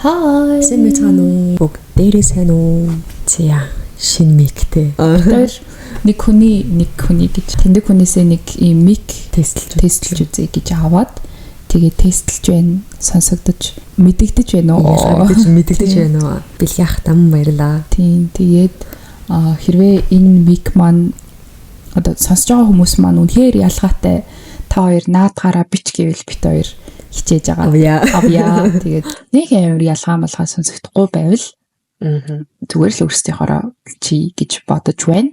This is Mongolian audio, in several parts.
Hi. Сэмэтano бүгд дээрээ сайн уу? Зя шинэ миктэй. Тэр нэг хүний гэж тэндэг хүнээсээ нэг ийм мик тестэлж үзье гэж аваад тэгээ тестэлж байна, сонсогдож мэдэгдэж байна уу? Мэдэгдэж байна уу? Бэлгийх там баярлаа. Тийм тэгээд хэрвээ энэ мик маань одоо сонсож байгаа хүмүүс маань үнэхээр ялгаатай та хоёр наадгаараа бич гэвэл бит хоёр хичээж байгаа. Авьяа. Тэгээд нэг амар ялгаа малгай сонсогдохгүй байвал зүгээр л өөрсдийнхоороо чи гэж бодож байна.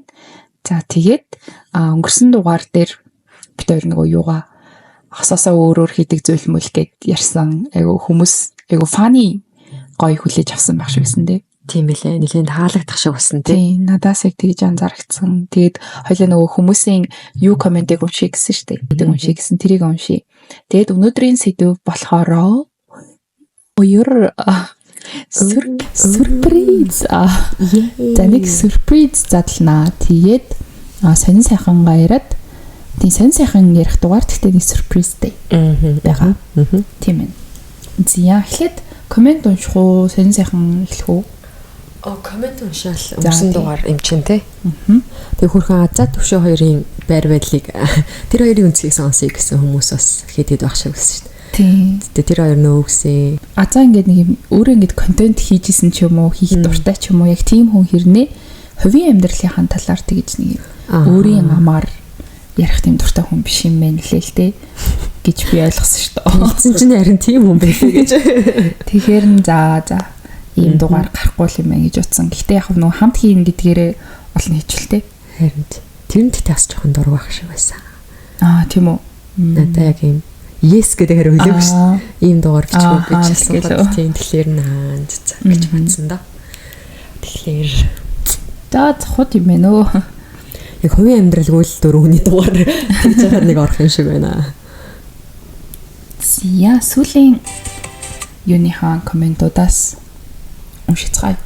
За тэгээд өнгөрсөн дугаар дээр бит хоёр нөгөө юугаа хасаасаа өөрөөр хийдэг зүйл мөл гэд ярьсан. Айгу хүмүүс айгу фаны гоё хүлээж авсан байх шиг байсан дээ. Тийм билээ. Нэлийн таалагдах шиг болсон тийм. Надаас яг тэгж анзаарчихсан. Тэгээд хоёлаа нөгөө хүмүүсийн юу комментиг уншия гэсэн шүү дээ. Гэдэг уншия гэсэн тэрийг уншия. Тэгээд өнөөдрийн сэдв болохоор хоёр сюрприз. За нэг сюрприз задлнаа. Тэгээд сонин сайхан гайраад тийм сонин сайхан ярих дугаар гэхдээ нэг сюрпризтэй байгаа. Тийм ээ. Зя эхлээд коммент унших уу? Сонин сайхан эхлэх үү? Коммент уншаал өнгөрсөн дугаар юм чин тий. Тэг хөрхөн азаа төвшөө хоёрын байр байдлыг тэр хоёрын үнцгийг сонсъё гэсэн хүмүүс бас хэд байх шиг байсан шүү дээ. Тий. Тэр хоёр нөөгсөн. Азаа ингээд нэг юм өөрөө ингээд контент хийжсэн ч юм уу, хийх дуртай ч юм уу, яг тийм хүн хэрнээ хувийн амьдралынхаа талаар тэгж нэг өөрийн амаар ярих тийм дуртай хүн биш юм байна лээ л дээ гэж би ойлгосон шүү дээ. Эцэн чинь харин тийм хүн байлээ гэж. Тэгэхээр за ийм дугаар гарахгүй юм байна гэж утсан. Гэхдээ яг нөгөө хамт хийн гэдгээрээ олон хичээлтэй. Харин тэрэнд тас жоохон дург байх шиг байсан. Тийм үү. Надаа яг ийм yes гэдэг хариу хэлээгүй шүү. Ийм дугаар бичихгүй гэж асууад тийм тэгэхээр наан гэж бодсон да. Тэгэхээр хот юм байна өө. Яг хувийн амьдралгүй л дөрөвний дугаар гэж хаад нэг орох юм шиг байна. Зя сүлийн юуныхаа комментуудаас уншицгаая.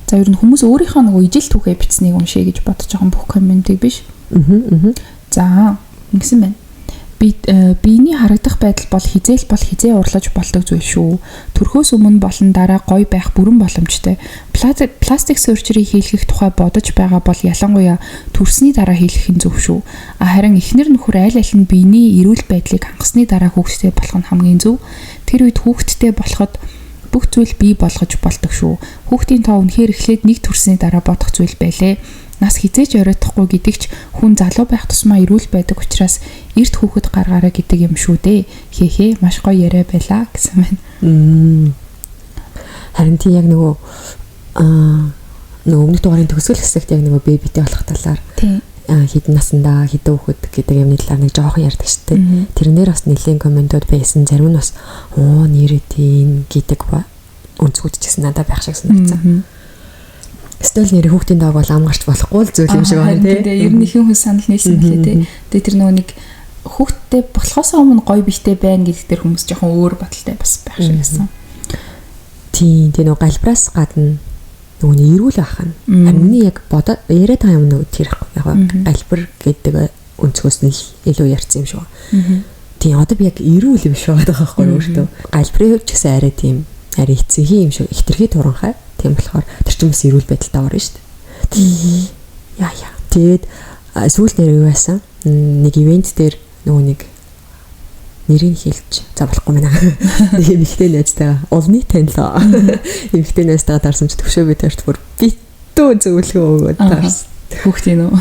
За ер нь хүмүүс өөрийнхөө нөгөө ижил түүхээ бичснийг уншия гэж бодож байгаа бүх комментиг биш. За ингэсэн байна. Биений харагдах байдал бол хизээ урлаж болдог зүйл шүү. Төрхөөс өмнө болон дараа гоё байх бүрэн боломжтой. Пластик surgery хийлгэх тухай бодож байгаа бол ялангуяа төрсний дараа хийлгэх нь зөв шүү. Харин эхнэр нөхөр аль аль нь биений эрүүл байдлыг хангасны дараа хүүхэдтэй болох нь хамгийн зөв. Тэр үед хүүхэдтэй болоход бүх зүйл бий болгож болдог шүү. Хүүхдийн тоо үнэхээр эхлээд нэг төрсний дараа бодох зүйл байлээ. Нас хизээж оройтхгүй гэдэг ч хүн залуу байх тусмаа эрүүл байдаг учраас эрт хүүхэд гаргаараа гэдэг юм шүү дээ. Хээ маш гоё яриа байлаа гэсэн байна. Харин тийм яг нөгөө өмнөх дугаарын төгсгөл хэсэгт яг нөгөө бэбитэй болох талаар хэдэн насандаа хэдэн хүүхэд гэдэг юмны талаар нэг жоохон ярьдаг шүү дээ. Тэрнээр бас нэлийн комментууд байсан. Зарим нь бас нэрээ тийм гэдэг ба өнцгүүдчихсэн надад байх шиг санагдсан. Эсвэл нэр хүүхдийн дог бол ам гарч болохгүй л зүйл юм шиг байна тий. Ер нь ихэнх хүн санал нийлсэн гэлээ тий. Тэгээ тэр нөгөө нэг хүүхдтэй болохоос өмнө гоё биштэй байна гэдэг тэр хүмүүс жоохон өөр бодолтой бас байх шиг байсан. Тий, тэр нөгөө галбраас гадна нөгөө эрүүл байх нь. Харин миний яг бодоод яриад байгаа юм нөгөө тэр яг галбар гэдэг өнцгөөс нь илүү ярьсан юм шиг байна. Тий, одоо би яг эрүүл юм шиг байгаа байхгүй өөртөө. Галбарын хувьд ч гэсэн арай тийм арай эцэг юм шиг ихтерхий туранхай. Тийм болохоор тэр чинь бас эрүүл байдалтай орно шүү дээ. Яа. Тэгээд сүүл нэр юу байсан? Нэг ивент дээр нөгөө нэг нэрийг хэлж заблахгүй мэнэ. Нэг эмэгтэй найзтайгаа улны танилаа. Эмэгтэй найзтайгаа дарсан ч төвшөө би тэрт бүр битүү зөвлөгөө өгөөд дарсан. Хүүхдийн үү?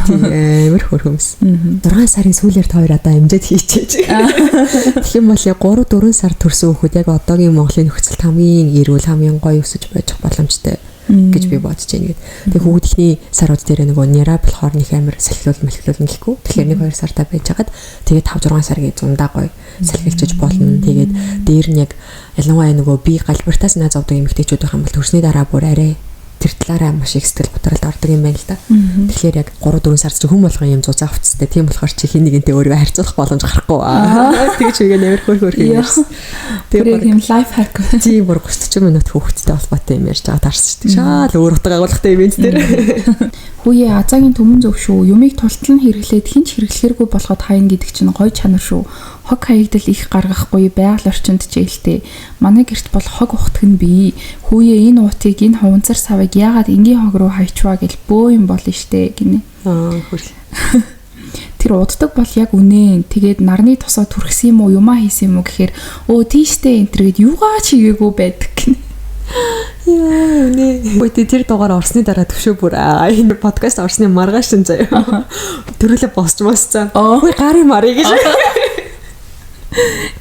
Амар хөрхөмс. 6 сарын сүүлээр та хоёр одоо амжаад хийчихэж. Тэгэх юм бол яг 3-4 сар төрсөн хүүхэд яг одоогийн Монголын нөхцөлд хамгийн эрүүл, хамгийн гоё өсөж байж боломжтой гэж би бодож байна гэдэг. Тэгээ хүүхэд ихний сарууд дээр нөгөө нера болохоор нэг амар салхилуулна гэхгүй. Тэгэхээр 1-2 сартаа байж хагаад тэгээд 5-6 саргийн зундаа гоё салхилчиж болно. Тэгээд дээр нь яг ялангуяа нөгөө би галбартаас наа зовдөг эмэгтэйчүүд байх юм бол төрсний дараа бүр арай тэр талаараа маш их сэтгэл готролд ордог юм байна л да. Тэгэхээр яг 3-4 сар чи хүм болгон юм зузаа хувцастай. Тийм болохоор чи хин нэгэнтэй өөрөө харьцуулах боломж гарахгүй. Тэгж үгээ нэмэр хөрх юмс. Тэр юм лайф хак. Тийм бүр 30 минут хүүхэдтэй холбоотой юм ярьж байгаа таарсан шүү дээ. Шаал өөр утга агуулгатай ивент дээр. Хүүе азаагийн түмэн зөв шүү. Юмыг тултал нь хэрэглээд хинч хэрэглэхэргүй болоход хайн гэдэг чинь гоё чанар шүү. Хог хаягдал их гаргахгүй байгаль орчинд ч ээлтэй. Манай гэрт бол хог ухтаг нь бий. Хүүе энэ уутыг энэ хуванцар савыг яагаад энгийн хог руу хайчваа гэл бөө юм болно штэ гинэ. Хөрх. Тэр уддаг бол яг үнэн. Тэгээд нарны тосоо түрхсэн юм уу, юмаа хийсэн юм уу гэхээр өө тийштэй энтер гэд юугаа ч хийгээгүй байдаг гинэ. Яа, үнэ. Үгүй тэр дугаар орсны дараа төвшөө бүр энэ подкаст орсны маргааш нь заяа. Төрөлөө босцсан. Үгүй гарын марыг гэж.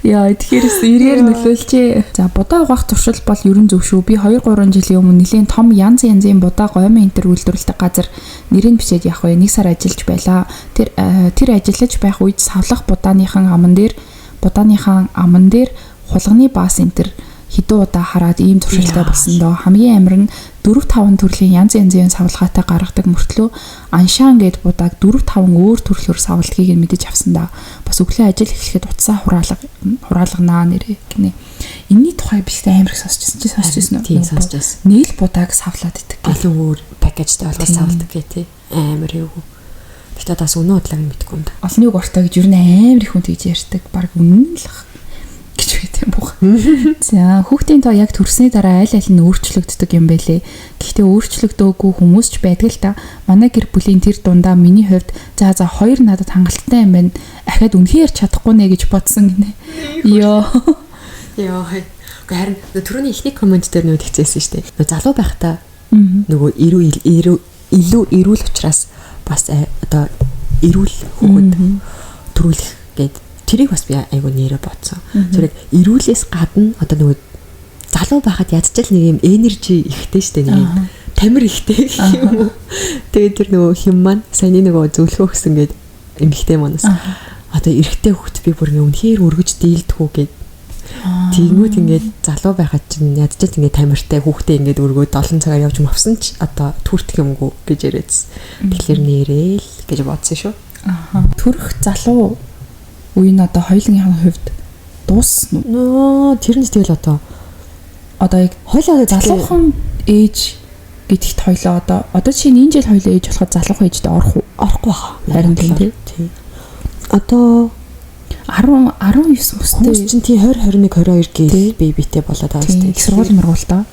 Яа, тэгэхээр эргээр нөлөөлчээ. За, будаа угаах туршил бол ерөн зөв шүү. Би 2-3 жилийн өмнө нэлийн том янз янзын будаа гомын энтер үйлдвэрлэдэг газар нэрийг бичээд явах вэ. 1 сар ажиллаж байлаа. Тэр ажиллаж байх үед савлах будааныхан аман дээр хулганы баас энтер хэдэн удаа хараад ийм туршилтай болсон доо. Хамгийн амар нь 4-5 төрлийн янз янзын савлгаатай гаргадаг мөртлөө аншаан гэд будааг 4-5 өөр төрлөөр савлдгийг нь мэдэж авсан да. Бас өглөө ажил эхлэхэд утсаа хураалганаа нэрээ гинэ. Энийний тухай биштэй амар их сонсчихсон уу? Тийм сонсчихсон. Нийл будааг савлаад идэг. Олон өөр пакэжтэй болгож савлдаг гэх тий. Амар юу. Тэгтээ бас өнөө удлаг нь мэдгүй юм да. Олныг уртаа гэж юу нэ амар их хүн тэгж ярьдаг. Бараг үнэн л гэж байт юм бох. За, хүүхдийн тоо яг төрсний дараа аль аль нь өөрчлөгддөг юм бэлээ. Гэхдээ өөрчлөгдөөгүй хүмүүс ч байдаг л да. Манай гэр бүлийн тэр дундаа миний хувьд за хоёр надад хангалттай юм байна. Ахаад үнхээр чадахгүй нэ гэж бодсон гинэ. Йоо. Харин түрүүний ихний комент дээр нүүд хэцээсэн шүү дээ. Залуу байхдаа нөгөө илүү эрүүл учраас бас одоо эрүүл хүүхэд төрүүлэх гэдэг тэрийг бас би айгу нэрэ бодсон. Зэрэг эрүүлээс гадна одоо нөгөө залуу байхад ядчил нэг юм энержи ихтэй штэ нэг юм тамир ихтэй юм уу. Тэгээд тэр нөгөө хэм маань саяны нөгөө зөвлөхөө гэсэн гээд эмхтэй манаас одоо эрэгтэй хүүхд би бүр үнэхээр өргөж дийлдэхүү гээд тэгмүүд ингээд залуу байхад чинь ядчил ингээд тамиртай хүүхдээ ингээд өргөөд 7 цагаар явж мавсан ч одоо түртэх юмгүй гэж яриадс. Тэгэхээр нэрэл гэж бодсон шүү. Төрөх залуу үе нь одоо хоёулынхаа хувьд дууссан уу? Тэр нь тэгэл одоо яг хоёулаа залуухан ээж гэдэгт хоёлоо одоо чинь энэ жил хоёлоо ээж болоход залуухан ээжтэй орохгүй баха. Харин тийм. Одоо 19 мөстэй чинь тий 20 21 22 гээл бибитэй болоод байгаа шүү дээ. Их сургууль мөргуултаа.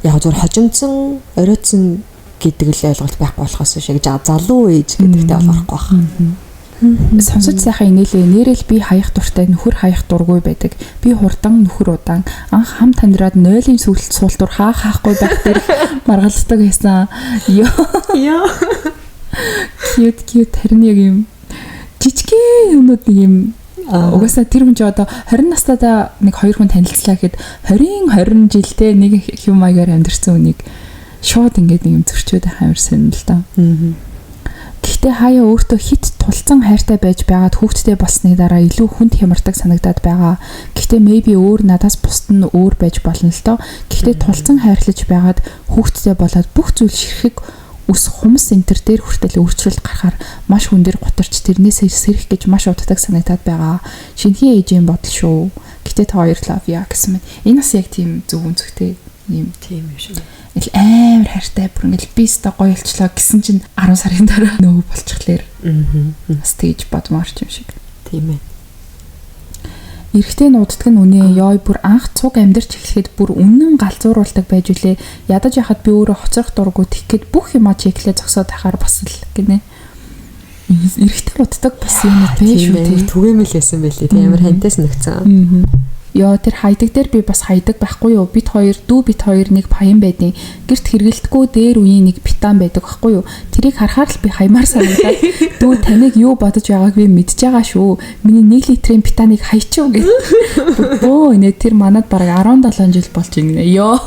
Яг зөв хожимдсан, оройтсан гэдэг л ойлголт байхгүй болохоос шиг залуу ээж гэдэгтэй болохгүй баха. Сонсож сайхан инээлээ. Нэрэл би хаях дуртай, нөхөр хаях дургүй байдаг. Би хурдан, нөхөр удаан. Анх хам танираад 0-ын сүлд суултур хаахгүй байх дээр маргалддаг байсан. Йоо. Cute харин яг юм жижигхэн юмуд нэг юм угаасаа тэр хүн ч одоо 20 настайдаа нэг 2 хүн танилцлаа гэхэд 20 жилдээ нэг хэм маягаар амьдэрсэн үнийг шууд ингээд нэг юм зөрчөөд амар сонирн л даа. Гэхдээ хаяа өөртөө хит тулцсан хайртай байж байгаад хүүхдтэй болсны дараа илүү хүнд хямардаг санагдаад байгаа. Гэхдээ maybe өөр надаас бусд нь өөр байж болно л доо. Гэхдээ тулцсан хайрлаж байгаад хүүхдтэй болоод бүх зүйл ширхэг ус хумс энтер дээр хүртэл өөрчлөлт гарахаар маш хүн дээр гутарч тэрнээс сэрэх гэж маш уддаг санагдаад байгаа. Шинэхэн ээжийн бодол шүү. Гэхдээ та хоёр love яа гэсэн мэт. Энэ бас яг тийм зөв үнцгтэй юм тийм юм шиг. Ил амар хайртай бүр ингээл би өстө гоё олчлоо гэсэн чинь 10 сарын дараа нөө болчихлоор. Бас тэгж бодмоор ч юм шиг. Тийм ээ. Эрэгтэй нууддаг нь үнэ ёо бүр анх цуг амьдарч эхлэхэд бүр үнэн галзууруулдаг байж үлээ. Ядаж яхад би өөрөө хоцрох дурггүй тэгэхэд бүх юмаа чеклээ зогсоод тахаар бас л гинэ. Эрэгтэй нууддаг бас юм байх шүү тий. Түгээмэл байсан байлээ. Тий амар хантай санагцсан. Яа тэр хайдаг дээр би бас хайдаг байхгүй юу? Бит хоёр нэг паян байдیں۔ Гэрт хэргэлдэхгүй дээр үеийн нэг питан байдаг байхгүй юу? Тэрийг харахаар л би хаймаар санагдаад дүү таныг юу бодож байгааг би мэдж байгаа шүү. Миний 1 литрийн питаныг хайчих гэж. Өө нэ тэр манад бараг 17 жил болж ингэнэ. Йоо.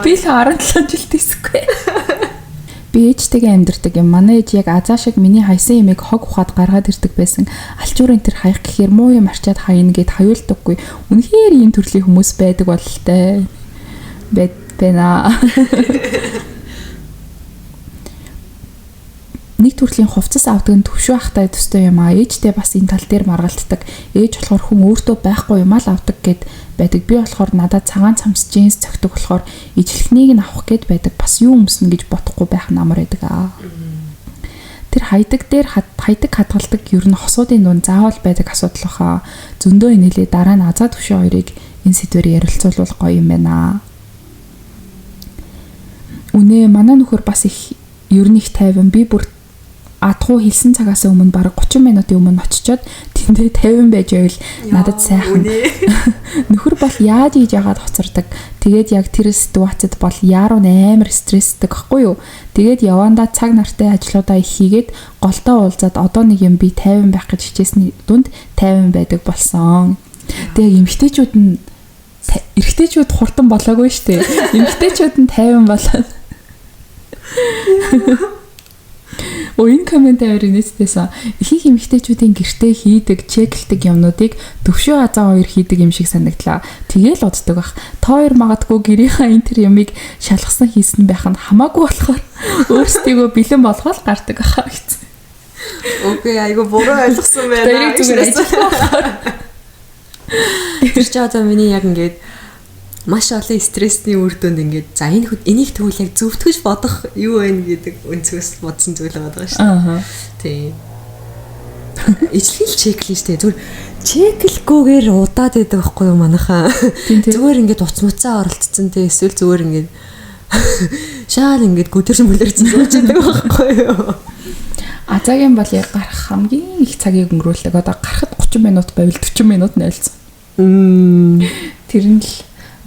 Би л 17 жил тэсэхгүй. Би ээжтэйгээ амьдэрдэг юм. Манай ээж яг азаа шиг миний хайсан ямиг хог ухаад гаргаад ирдэг байсан. Алчуурын тэр хаях гэхээр муу юм арчаад хаяна гэд хаюулдаггүй. Үнэхээр ийм төрлийн хүмүүс байдаг бололтой. Бэна. Нэг төрлийн хувцас авдаг нь төвшөө ахтай төстэй юм аа. Ээжтэй бас энэ тал дээр маргалддаг. Ээж болохоор хүн өөртөө байхгүй юм аа л авдаг гэд байдаг. Би болохоор надад цагаан цамц джинс цогтөг болохоор ижлэхнийг нь авах гээд байдаг. Бас юу өмснө гэж бодохгүй байх нь амар байдаг аа. Тэр хайдаг хадгалдаг ер нь хосуудын дунд заавал байдаг асуудал баха. Зөндөө инээлээ дараа нь азаа төвшин хоёрыг энэ сэдвээр ярилцуулвал гоё юм байна. Үнэ манай нөхөр бас их ер нь их тайван. Би бүр адхуу хэлсэн цагаас өмнө бараг 30 минутын өмнө очичоод тэндээ 50 байж байвал надад сайхан. Нөхөр бол яаж ийж яагаад хоцордог. Тэгээд яг тэр ситуацид бол яаруу амар стрессдэг байхгүй юу. Тэгээд явандаа цаг нартай ажлуудаа их хийгээд голтоо уулзаад одоо нэг юм би 50 байх гэж хичээсний дунд 50 байдаг болсон. Тэгээд эрэгтэйчүүд хурдан болоогүй штэ. Эмэгтэйчүүд нь 50 болоод. Энэ коммент авирын нийтдээсэн ихэнх эмэгтэйчүүдийн гэртээ хийдэг, чеклдэг юмнуудыг төвшөө азаа хоёр хийдэг юм шиг санагдлаа. Тэгээл уддаг бах. Та хоёр магадгүй гэрийнхаа энэ тэр юмыг шалгасан хийсэн байх нь хамаагүй болохоор өөрсдийгөө бэлэн болгоод гардаг ахаа гэсэн. Окей, айгу буруу ойлгосон байна. Тэрийг зүгээр ажиллах. Тэр ч одоо миний яг ингээд маш олон стрессний үр дүнд ингээд за энийг тэгвэл яг зөвтгөж бодох юу вэ гэдэг өнцгөөс бодсон зүйл байгаа шүү дээ. Тийм. Ижлэл чеклэн штэ. Зүгээр чеклгүйгээр удаад байдаг байхгүй юу манайхаа. Зүгээр ингээд уцмуцаа оролцсон те эсвэл зүгээр ингээд шаал ингээд гүдэрсэн мөлөрцөн сууж байдаг байхгүй юу. Азагийн бол яг гарах хамгийн их цагийг өнгөрүүлдэг. Одоо гарахад 30 минут байвал 40 минут нэлсэн. Тэр нь л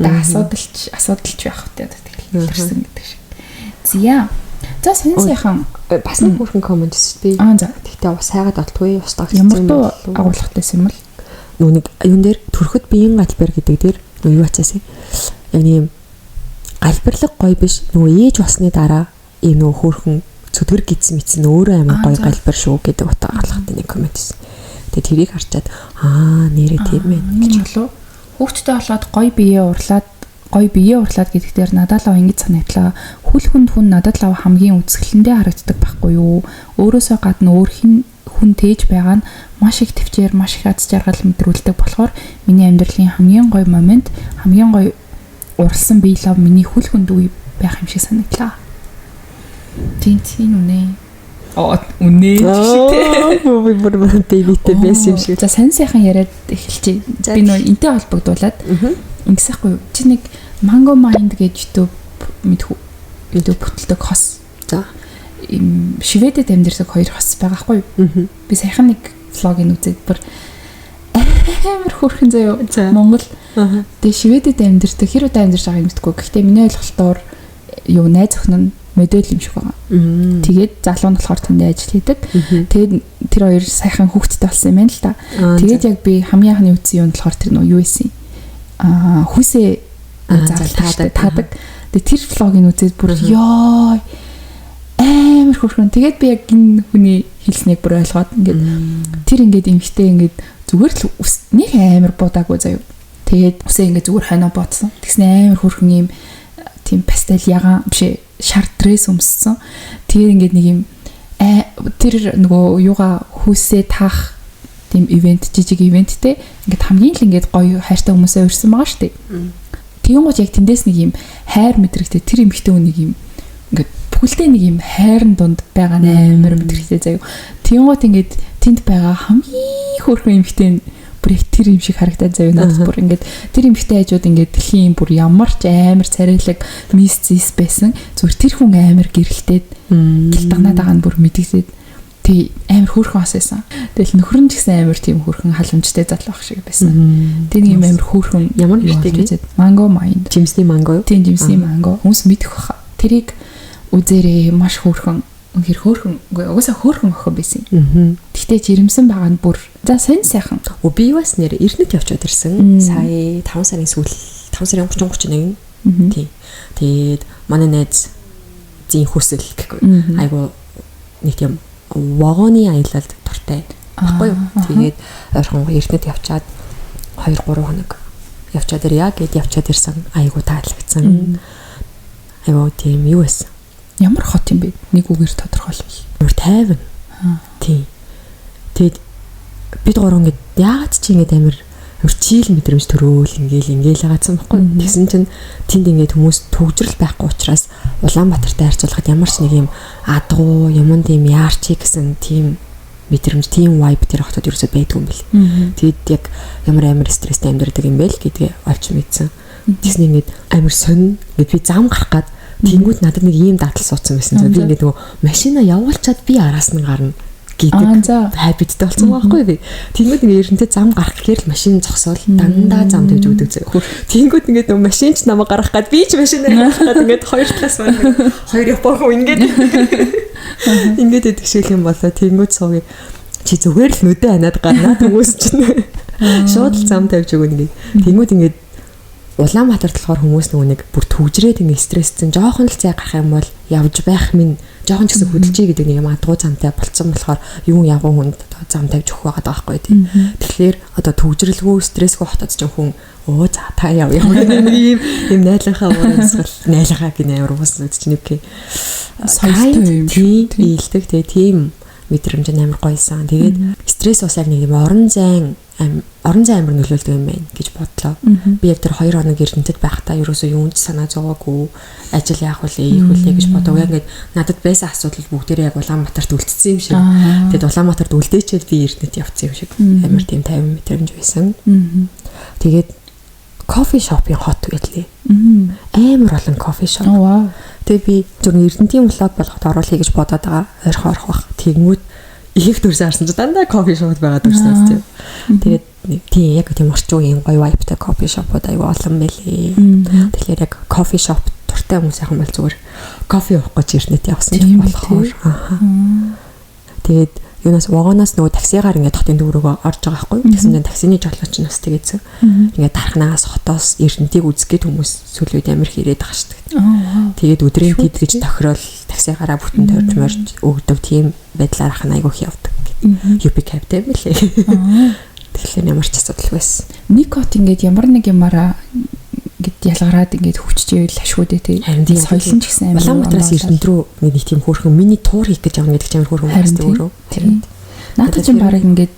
асуудалч байх хөтэй тэгэл хэлсэн гэдэг шиг. Зя. За сэнсийнхэн бас нэг бүрхэн комент шүү дээ. За. Тэгтээ бас хайгаад болтгүй устгах юм бол агуулгатай юм л. Нүг юун дээр төрөхөд биеийн галбар гэдэг дээр юу ачаасаа яг юм галбарлаг гоё биш. Нөгөө ээж болсны дараа ийм нөгөө хөөрхөн цөдгөр гидсэн мэдсэн өөрөө амар гоё галбар шүү гэдэг утга гаргахтай нэг комент байсан. Тэгээ тэрийг харчаад нэрээ тийм ээ гэж болов. Хүүхдтэй болоод гоё биеэ урлаад гэдэг дээр надад л ингэж санагдлаа. Хүл хүн надад л хамгийн үзэсгэлэндээ харагддаг байхгүй юу? Өөрөөсөө гадна өөр хүн тээж байгаа нь маш их төвчээр, маш их аз жаргал мэдрүүлдэг болохоор миний амьдралын хамгийн гоё момент, хамгийн гоё уралсан бие лав миний хүл хүнд үе байх юм шиг санагдлаа. Тийм үнэ. Үнэ чигтэй. Би бүр бэбитэй байсан юм шиг. За сайн сайхан яриад эхэлчихье. Би нөө энтэй холбогдуулаад ингэсэхгүй. Чи нэг Mango Mind гэж YouTube бүтэлдэг хос. За. Им Шведэд амьдардаг хоёр хос байгаа хгүй юу? Би саяхан нэг влогийг үзээд бүр амар хөөрхөн заяа Монгол. Тэгээ Шведэд амьдардаг хэр удаа амьдарч байгааг мэдгүй. Гэхдээ миний ойлголтоор юу найз охин нь модель юм шиг байгаа. Тэгээд залуу нь болохоор тэндээ ажил хийдэг. Тэгээд тэр хоёр сайхан хүүхэдтэй болсон юм байна л да. Тэгээд яг би хамгийн анхны үзсэн юм болохоор тэр нөө юу ийсэн. Хүсээ таадаг. Тэгээд тэр влогийг үзээд бүр ёо амар хөөрхөн. Тэгээд би яг энэ хүний хэлснийг бүр ойлгоод ингээд тэр ингээд эмхтэй ингээд зүгээр л нэг амар будаагүй заяа. Тэгээд үсээ ингээд зүгээр хойноо ботсон. Тэгснэ амар хөөрхөн юм тийм пастел ягаан биш шар дресс өмссөн. Тэгээд ингээд нэг юм тэр нөгөө юугаа хүүсээ таах тийм ивент жижиг ивенттэй ингээд хамгийн л ингээд гоё хайртай хүмүүсээ урьсан байгаа шүү дээ. Тийм гоч яг тэндээс нэг юм хайр мэдрэгтэй тэр эмхтэй үнийг юм ингээд бүхэлдээ нэг юм хайрын дунд байгаа амар мэдрэгтэй заяа. Тийм гот ингээд тэнд байгаа хамгийн хөөрхөн эмхтэй бүр их тэр юм шиг харагдаад заяа надад бүр ингээд тэр эмхтэй хажууд ингээд дэлхийн бүр ямар ч амар царайлаг мисцис байсан зүгээр тэр хүн амар гэрэлтээд гэлтганаад байгаа нь бүр мэдгэсээд тий амар хөөрхөн ос байсан. Тэгэл нөхөр нь ч гэсэн амар тийм хөөрхөн халамжтай залуу ах шиг байсан. Тэр нэг юм амар хөөрхөн ямар нэртэй Mango Mind. Жимсний манго юу? Тийм жимсний манго. Хүмүүс мэдэх баха. Тэрийг үзээрээ маш хөөрхөн үнэхэр хөөрхөн угаасаа хөөрхөн охин байсан. Гэхдээ жирэмсэн байгаа нь бүр за сонь сайхан. Би бас нэр Эрдэнэт явчаад ирсэн. Сая 5 сарын сүүл 5 сарын 30-31. Тий. Тэгээд манай найз зин хүсэл гэхгүй. Айгу нэг тийм вагоны аялалд дуртай. Баггүй юу? Тэгээд ойрхон Эрдэнэт явчаад 2-3 хоног явчаад ирья гэд явчаад ирсэн. Айгу таалагдсан. Айгу тийм юу байсан. Ямар хот юм бэ? Нэг үгээр тодорхойлвол. Ямар тайван. Тий. Тэгэд бид гурав ингэж яагаад чи ингэж амар амар чийл мэдрэмж төрөөл ингээл хагаацсан байхгүй. Тэгсэн чинь тэнд ингээд хүмүүс төгжрөл байхгүй учраас Улаанбаатартай харьцуулахад ямар ч нэг юм адгуу юмд юм яарчи гэсэн тийм мэдрэмж, тийм vibe тэр хотод ерөөсөй байдгүй юм бэл. Тэгэд яг ямар стресстэй амьдардаг юм бэ л гэдгээ олж мэдсэн. Тэгсэн ингээд амар сонь ингээд би зам гарах гад тэнгууд надад нэг ийм дадал суудсан байсан. Би ингээд нөгөө машина явуулчаад би араас нь гарна гэдэг habitтэй болсон байхгүй би. Тэнгууд ингээд ерөнтэй зам гарах гэхээр л машин зогсоол дандаа зам тавьж өгдөг зөө. Тэнгууд ингээд нөгөө машинч намайг гарах гад би ч машинаар гарах гад ингээд хоёр талаас маань хоёр явахгүй ингээд ингээд идэвшээх юм болоо. Тэнгууд суугийн чи зүгээр л нүдэ ханаад гарнаа хүмүүс чинь шууд л зам тавьж өгнө ингээд. Тэнгууд ингээд Улаанбаатарт болохоор хүмүүс нөгөө нэг бүр төгжрээд ингээд стрессцэн жоохон л цай гарах юм бол явж байх минь жоохон ч гэсэн хөдөлжий гэдэг нэг юм адгуу замтай болцсон болохоор юу явган хүнд одоо зам тавьж өгөх байгаа байхгүй тийм. Тэгэхээр одоо төгжрэлгүй стрессгүй хотод ч хүн за та яв нэг юм найлагаа уурсгал найлагаа гинэ амар уус үдч нэг соёлтой юм ийдэг тийм мэдрэмж амар гоёсан. Тэгээд стресс бас яг нэг юм орон зайн амар нөлөөлдөг юм байна гэж бодлоо. Би яг тэр 2 хоног Эрдэнэтэд байхдаа ерөөсөө юунд санаа зовоогүй ажил яах вүлээ ийх вүлээ гэж бодов. Яг ингээд надад байсан асуудал бүгдээрээ яг Улаанбаатарт үлдсэн юм шиг. Тэгэд Улаанбаатарт үлдээчээд би Эрдэнэт явцсан юм шиг. Амар тийм 50 мэдрэмж байсан. Тэгээд кофе шопын хот байлээ. Амар олон кофе шоп. Тэгээ би зөвхөн Эрдэнэтийн влог болгоход оруулъя гэж бодоод байгаа. Ойрхон бах. Тэнгүүд их төрсөн харсан чи дандаа кофе шоп байгаад төрсөн тийм. Тэгээд тийм яг тийм орчин үеийн гоё vibeтай кофе шопууд аюу олон байлээ. Тэгэхээр яг кофе шоп дуртай хүмүүс яхан бол зүгээр кофе уух гэж Эрдэнэт явсан ч болохоор. Тэгээд юунаас вагоноос нөгөө таксигаар ингээд хотын төв рүү орж байгаа байхгүй. Тэгсэн чинь таксины жолооч нь бас тэгээдсэн. Ингээд дархнаас хотоос Эрдэнэтийг үзгээд хүмүүс сүүлийн үед амар хэрээд байгаа шүү дээ. Тэгээд өдрийн тэд гэж тохирол таксигаараа бүтэн тойрч морж өгдөг тийм байдлаар ахна айгуух явдаг. UP Cab-тэй юм лээ. Тэгэхээр ямар ч асуудал байсан. Никот ингээд ямар нэг юмараа ингээд ялгараад ингээд хөвчжээл ашгүйдээ тий. Соёлын ч гэсэн амар Улаанбаатараас Эрдэнэт рүү нэг тийм хөөрхөн мини тур хийх гэж явна гэдэг чинь хөөрхөн хүмүүстэй өөрөө. Надад ч баг ингээд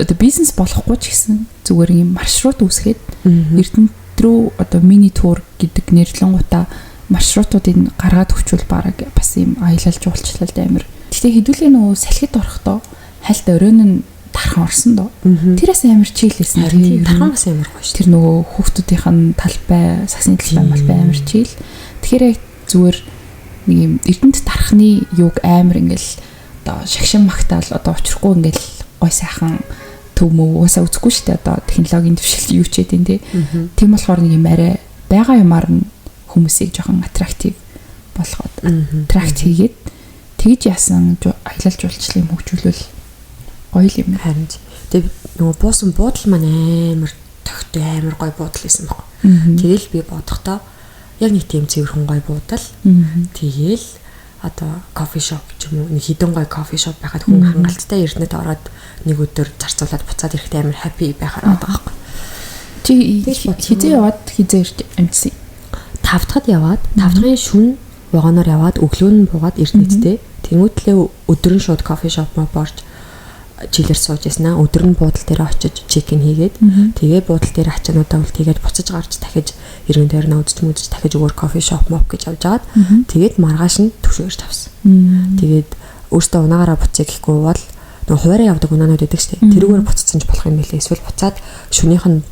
одоо бизнес болохгүй ч гэсэн зүгээр юм маршрут үүсгээд Эрдэнэт рүү одоо мини тур гэдэг нэрлэнгуудаа маршрутуудыг гаргаад өгчвөл баг бас юм аялал жуулчлалд амар. Гэхдээ хэдүүлээ нөгөө салхид орохдоо хальт оройн нь тархан орсон доо. Тэрээс амар чийлсэн. Тархан бас амар гоё шүү. Тэр нөгөө хүүхдүүдийнх нь талбай, сасны талбай амар чийл. Тэгэхээр яг зүгээр нэг юм Эрдэнэт тархны юг амар ингээл одоо шагшин магтаал одоо учрахгүй ингээл гой сайхан төв мөв уусаа үзэхгүй шүү дээ. Одоо технологийн дэвшилт юу ч гэдэг тий. Тийм болохоор нэг юм арай байгаа юмар нь хүмүүсийг жоохон аттрактив болгоод аттракт хийгээд тэгж яасан аялал жуулчлалын хөгжүүлэл гоё юм харин. Тэгээ нөгөө буусан буудал маань амар тогтой амар гоё буудал байсан баг. Тэгэл би бодохдоо яг нэг тийм цэвэрхэн гоё буудал. Тэгэл одоо кофе шоп ч юм уу нэг хідэн гоё кофе шоп байхад хүн хангалттай Эрдэнэт ороод нэг өдөр зарцуулаад буцаад ирэхдээ амар happy байхаар байгаа байхгүй. Чи хизээ яваад хизээ ирж амжсан. 5 дахад яваад 5 дахын шүн вагоноор яваад өглөө нь буугаад Эрдэнэттэй тэнгуүтлээ өдөр нь шууд кофе шоп маа борж жилээр сууж яснаа өдөр нь буудал дээр очиж чекин хийгээд тэгээ буудал дээр ачаануудаа үл тэгээд буцаж гарч дахиж эргэн тойрноо үзэж дахиж өөр кофе шоп моп гэж явж агаад тэгээд маргааш нь төвшөөрч тавсан. Тэгээд өөртөө унаагаараа буцъя гэхгүй бол нөгөө хуваараа явдаг унаанууд байдаг шүү дээ. Тэрүүгээр буцсан ч болох юм билээ. Эсвэл буцаад шөнийх нь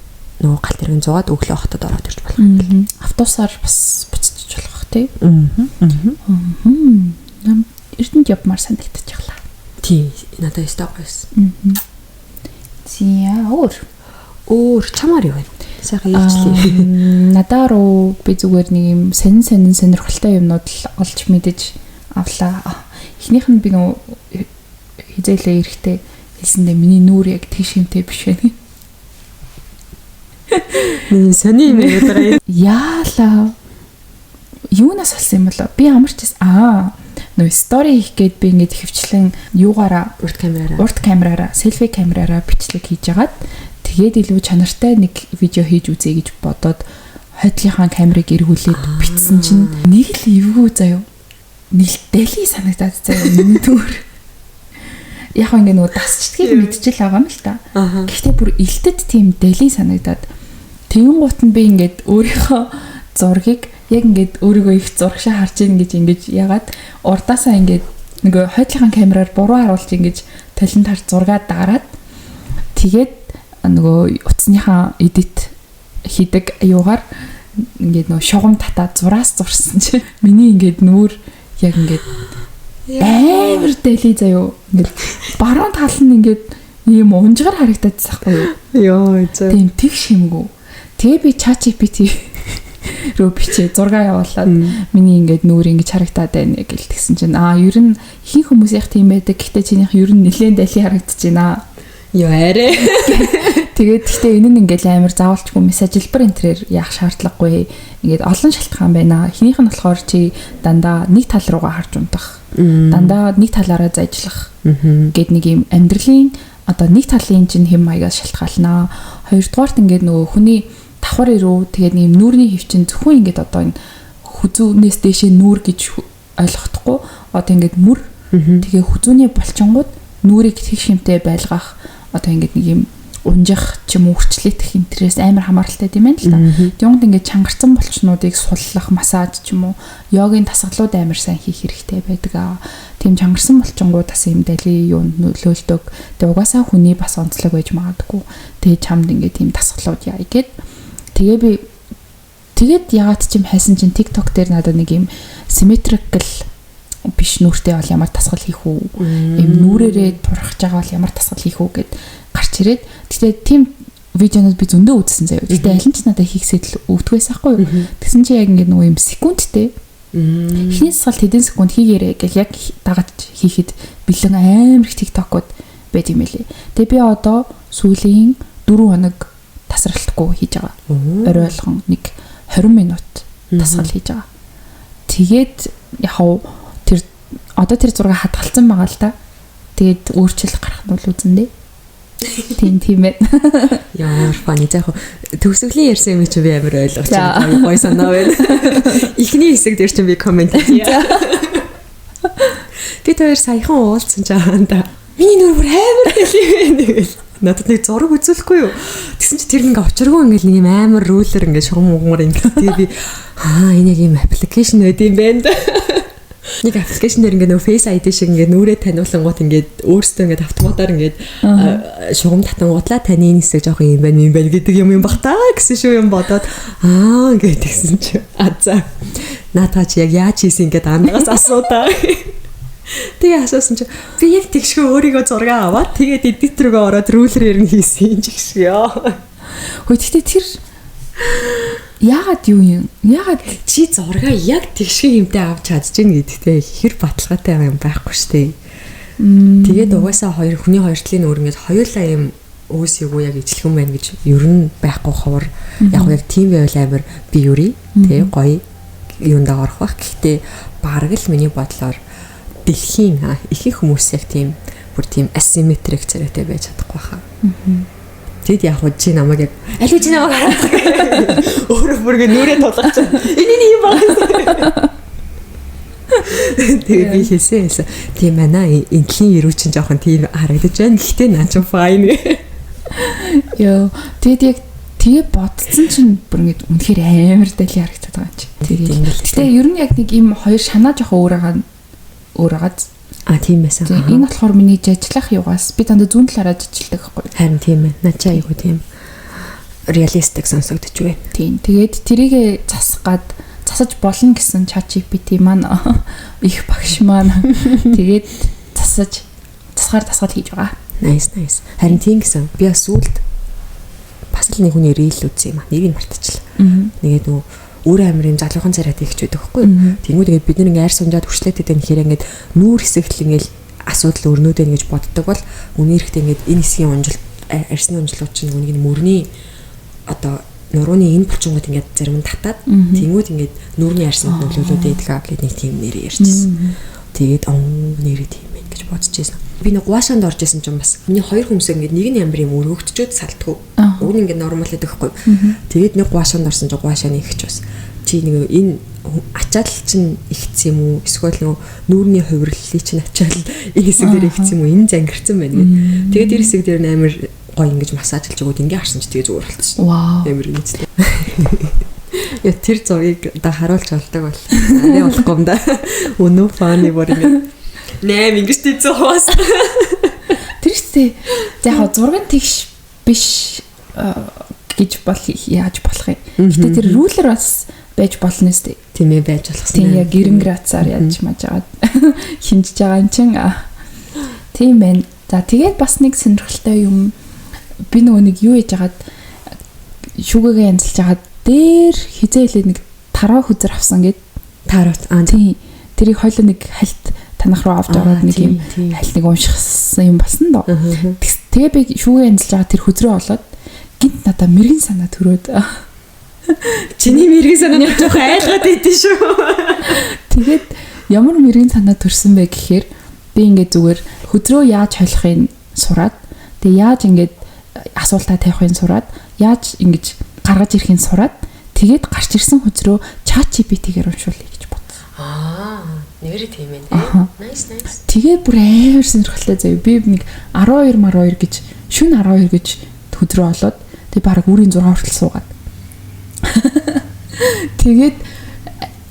нөгөө галт иргэн зугаад өглөө хотод ороод ирж болох юм билээ. Автобусаар бас буцаж болох тий. Эрдэнэт явмаар санагдаж байна. Тийм надад өстой гоёсэн. Зя өөр чамаар юу вэ? Сайхан ярьчлаа. Надаа руу би зүгээр нэг юм сонирхолтой юмнууд л олж мэдэж авлаа. Эхнийх нь би нөө хизээлээ эрэхтэй хэлсэндээ миний нүүр яг тийш юмтэй биш байна. Миний сони юм яриад яалаа. Юунаас олсон юм болоо? Би амарчс нөө стори хийх гээд би ингэж хөвчлэн юугаараа урт камераараа селфи камераараа бичлэг хийж агаад тэгээд илүү чанартай нэг видео хийж үзье гэж бодоод хойдлынхаа камерыг эргүүлээд битсэн чинь нэг л эвгүй заяа нэг л дали санагдаад заяа миний түр яг ингээ нөгөө дасчдгийг мэдчихэл байгаа юм л та. Гэхдээ бүр илтэд тийм дали санагдаад тэгэн гут нь би ингээд өөрийнхөө зургийг яг ингээд өөрийгөө их зурагшаа харж ийн гэж ингэж ягаад урдаасаа ингээд нөгөө хойдлынхаа камераар буруу харуулж ингэж талент харж зургаад дараад тэгээд нөгөө утасныхаа эдит хийдэг юугаар ингээд нөгөө шугам татаад зураас зурсан чи миний ингээд нүүр яг ингээд амар дали заяо ингээд баруун тал нь ингээд ийм унжгаар харагдаад байгаа байхгүй юу. Йоо зөө. Тийм тэг шимгүү. Тэгээ би ChatGPT руу бичээ зураг явуулаад миний ингээд нүүр ингэж харагдаад байна гэж тэгсэн чинь ер нь ихэнх хүмүүсийнх тийм байдаг. Гэхдээ чинийх ер нь нэлээд дали харагдаж байна. Йоо арай. Тэгээд гэхдээ энэ нь ингээд амар заавалчгүй мессежлбэр энтрээр яах шаардлагагүй. Ингээд олон шалтгаан байна. Эхнийх нь болохоор чи дандаа нэг тал руугаа харж унтах. Дандаа нэг талаараа зайжлах гэд нэг юм амьдралын одоо нэг талын чинь хэм маягаас шалтгаалнаа. Хоёрдугаарт ингээд нөгөө хүний давхар ирүү тэгээд нэм нүүрний хөвчин зөвхөн ингээд одоо энэ хүзүүнээс дээшээ нүүр гэж ойлгохдохгүй одоо ингээд мүр тэгээ хүзүүний болчингууд нүүрийг тэг шимтэй байлгах одоо ингээд нэг юм унжих ч юм уу хүчлээдэх интерес амар хамааралтай юм байна л да. Тэгвэл ингээд чангарсан болчнуудыг суллах, массаж ч юм уу йогийн дасгалууд амар сайн хийх хэрэгтэй байдаг аа. Тийм чангарсан болчингууд бас юм дали юунд нөлөөлдөг. Тэгээ угаасаа хүний бас онцлог байж магадгүй. Тэгээ чамд ингээд тийм дасгалууд яа гэд тэгээд ягаад ч юм хайсан чинь TikTok дээр надад нэг юм symmetrical биш нүртэй бол ямар дасгал хийх үү? Им нүрээрээ турхаж байгаа бол ямар дасгал хийх үү гэд гарч ирээд. Тэгтээ тийм видеонууд би зөндөө үзсэн заяа. Тэгтээ аль нь ч надад хийх сэтэл өвдгөөс ахгүй юу? Тэгсэн чи яг ингээд нөгөө юм секундтэй. Эхний дасгал хэдэн секунд хийгээрэй гэл яг дагаж хийхэд бэлэн амар их TikTok-ууд байт юм элэ. Тэгээ би одоо сүүлийн 4 хоног тасралтгүй хийж байгаа. Орой болгон нэг 20 минут дасгал хийж байгаа. Тэгээд яг тэр зураг хадгалсан байгаа л да. Тэгээд өөрчлөлт гарах нь бол үзэндээ. Тийм ээ. Яа, фаны заа. Төгсгөлийн ярьсан юм чи би амар ойлгож байна. Гой санаа байна. Эхний хэсэг дээр чи би комент хийе. Би тэр саяхан уулзсан жаанда. Миний нүр бүр амар дали байна гэл. Надад нэг зураг үзүүлэхгүй юу. Тэгсэн чи тэр ингээ очиргүй ингээл нэг юм амар рүүлэр ингээ шугамгмар ингээ би энэ яг юм аппликейшн байд юм байна да. Нэг аппликейшн дээр ингээ нөө Face ID шиг ингээ нүрээ таниулангууд ингээ өөрсдөө ингээ автоматар ингээ шугам татангуудлаа таны энэ хэсэг жоох юм байна гэдэг юм бахтаа гэсэн шүү юм бодоод ингээ тэгсэн чи за наатаа чи яг яаж хийсэн ингээ даандаас асуудаа. Тэгээ асуусан чи би яг тэгшгүй өөрийгөө зураг аваад тэгээд эдит рүүгээ ороод рүүлрээр нь хийсэн юм жигшгөө. Хөөе тэгтээ тэр яагаад юу юм? Яагаад чи зургаа яг тэгшгүй юмтай авч чадчихна гэдэгтэй хэр баталгаатай юм байхгүй штэ. Тэгээд угаасаа хүний хоёр талын өөр ингээд хоёулаа юм өөсийгөө яг ижлэх юм байна гэж ер нь байхгүй ховор яг тийм байвал амар би юри тэг гоё юундаа орох бах. Гэхдээ бараг л миний бодлоор дэлхийн ихэнх хүмүүс яг тийм бүр тийм асимметрик царайтай байж чадахгүй хаа. Тэгэд яг чи намайг яг алуу чи намайг хараад өөрөө бүргээ нүрээ тулгаж чана. Энэ юм байна. Тэгээ би хэлсэн. Тийм байна. Энтлийн ирүү чинь жоохон тийм харагдаж байна. Гэхдээ наа чи fine. Йоо, тэгээд яг тэгээ бодсон чинь бүр ингэ үнэхээр амар дали харагдаад байгаа юм чи. Тэгээ ер нь яг нэг юм хоёр шанаа жоохон өөрөөд тийм байсан. Энэ болохоор миний жижиглах югаас би дандаа зүүн талаараа жижигдэг байхгүй. Харин тийм ээ. Начаа айгу тийм реалистик сонсогдож байна. Тийм. Тэгээд тэрийгэ засаж болно гэсэн ChatGPT маань их багш маань тэгээд засгаар дасгал хийж байгаа. Nice. Харин тийм гэсэн. Би бас сүлд бас л нэг хүний рeel үзсэн юм аа. Нэрийг мартчихлаа. Тэгээд нөгөө өөрөө амир юм залуухан царайт ихч байдаг байхгүй юу. Тэнгүүд бид нэг айр сунжаад хүршлээтэй байх хэрэг ингээд нүүр хэсэгт ингээд асуудал өрнөд байна гэж боддог бол үнээр ихтэй ингээд энэ хэсгийн унжилт арсны унжлууд чинь үнийг мөрний одоо нурууны энэ булчингууд ингээд зарим нь татаад тэнгүүд ингээд нүүрний арсанд нөлөөлөд байдаг гэдэг нэг тийм нэр ярьжсэн. Тэгээд нэрээ тийм байх гэж бодож байсан. Би нэг гуашаанд орж исэн чинь бас миний хоёр хүмүүс ингээд нэг нь ямар юм өргөгдчөөд салтгүй. Уг нь ингээд нормал байдаг байхгүй. Тэгээд нэг гуашаанд орсон чинь гуашааны ихч бас чи нэг энэ ачаал чинь ихц юм уу? Эсвэл нөгөө нүүрний хувирллыг чинь ачаал энэ хэсэг дээр ихц юм уу? Энэ зангирцсан байна гэдэг. Тэгээд тэр хэсэг дээр амар гоё ингэж массажлж өгөөд ингээ харсан чи тэгээ зүгээр болчихсон. Вау. Амар үнэтэй. Я тэр зургийг да харуулж болдог бол. Арай болохгүй юм да. Өнөө фаны бүр ингээ. Нэм ингэж тийцээ хаас. Тэр ихтэй яг зураг нь тэгш биш гэж бол яаж болох юм. Гэтэ тэр рулер бас байж болно сте. Тийм ээ байж болох. Тийм яг гэрэн грацаар яаж мажгаад хинжиж байгаа юм чин. Тийм байна. За тэгээд бас нэг сонирхолтой юм би нөгөө нэг юу яж хагаад шүүгээгээ янзлж хагаад дээр хизээлээ нэг тараа хүзэр авсан гэд таарат тийм тэрийг хойлоо нэг хальт танах руу авч ороод нэг юм хальт нэг уншихсан юм болсон доо. Тэгээ би шүүгээ янзлж байгаа тэр хүзрээ олоод гинт надаа мэрэгэн санаа төрөөд чиний мэрэгэн санаа жоох айлгаад идэв шүү. Тэгээд ямар мэрэгэн санаа төрсөн бэ гэхээр би ингээд зүгээр хүзрөө яаж холихыг сураад тэгээ яаж ингээд асуултаа тавихыг сураад яаж ингэж гаргаж ирэхийг сураад тэгээд гарч ирсэн хүзрөө ChatGPT-гээр уншуулъя гэж бодсон. Нэрээ тийм ээ тийм. Nice. Тэгээд бүр амар сонирхолтой заяа. Би нэг 12 гэж шөнө 12 гэж хүзрөө олоод тэг бараг үрийн 6 хүртэл суугаад. Тэгээд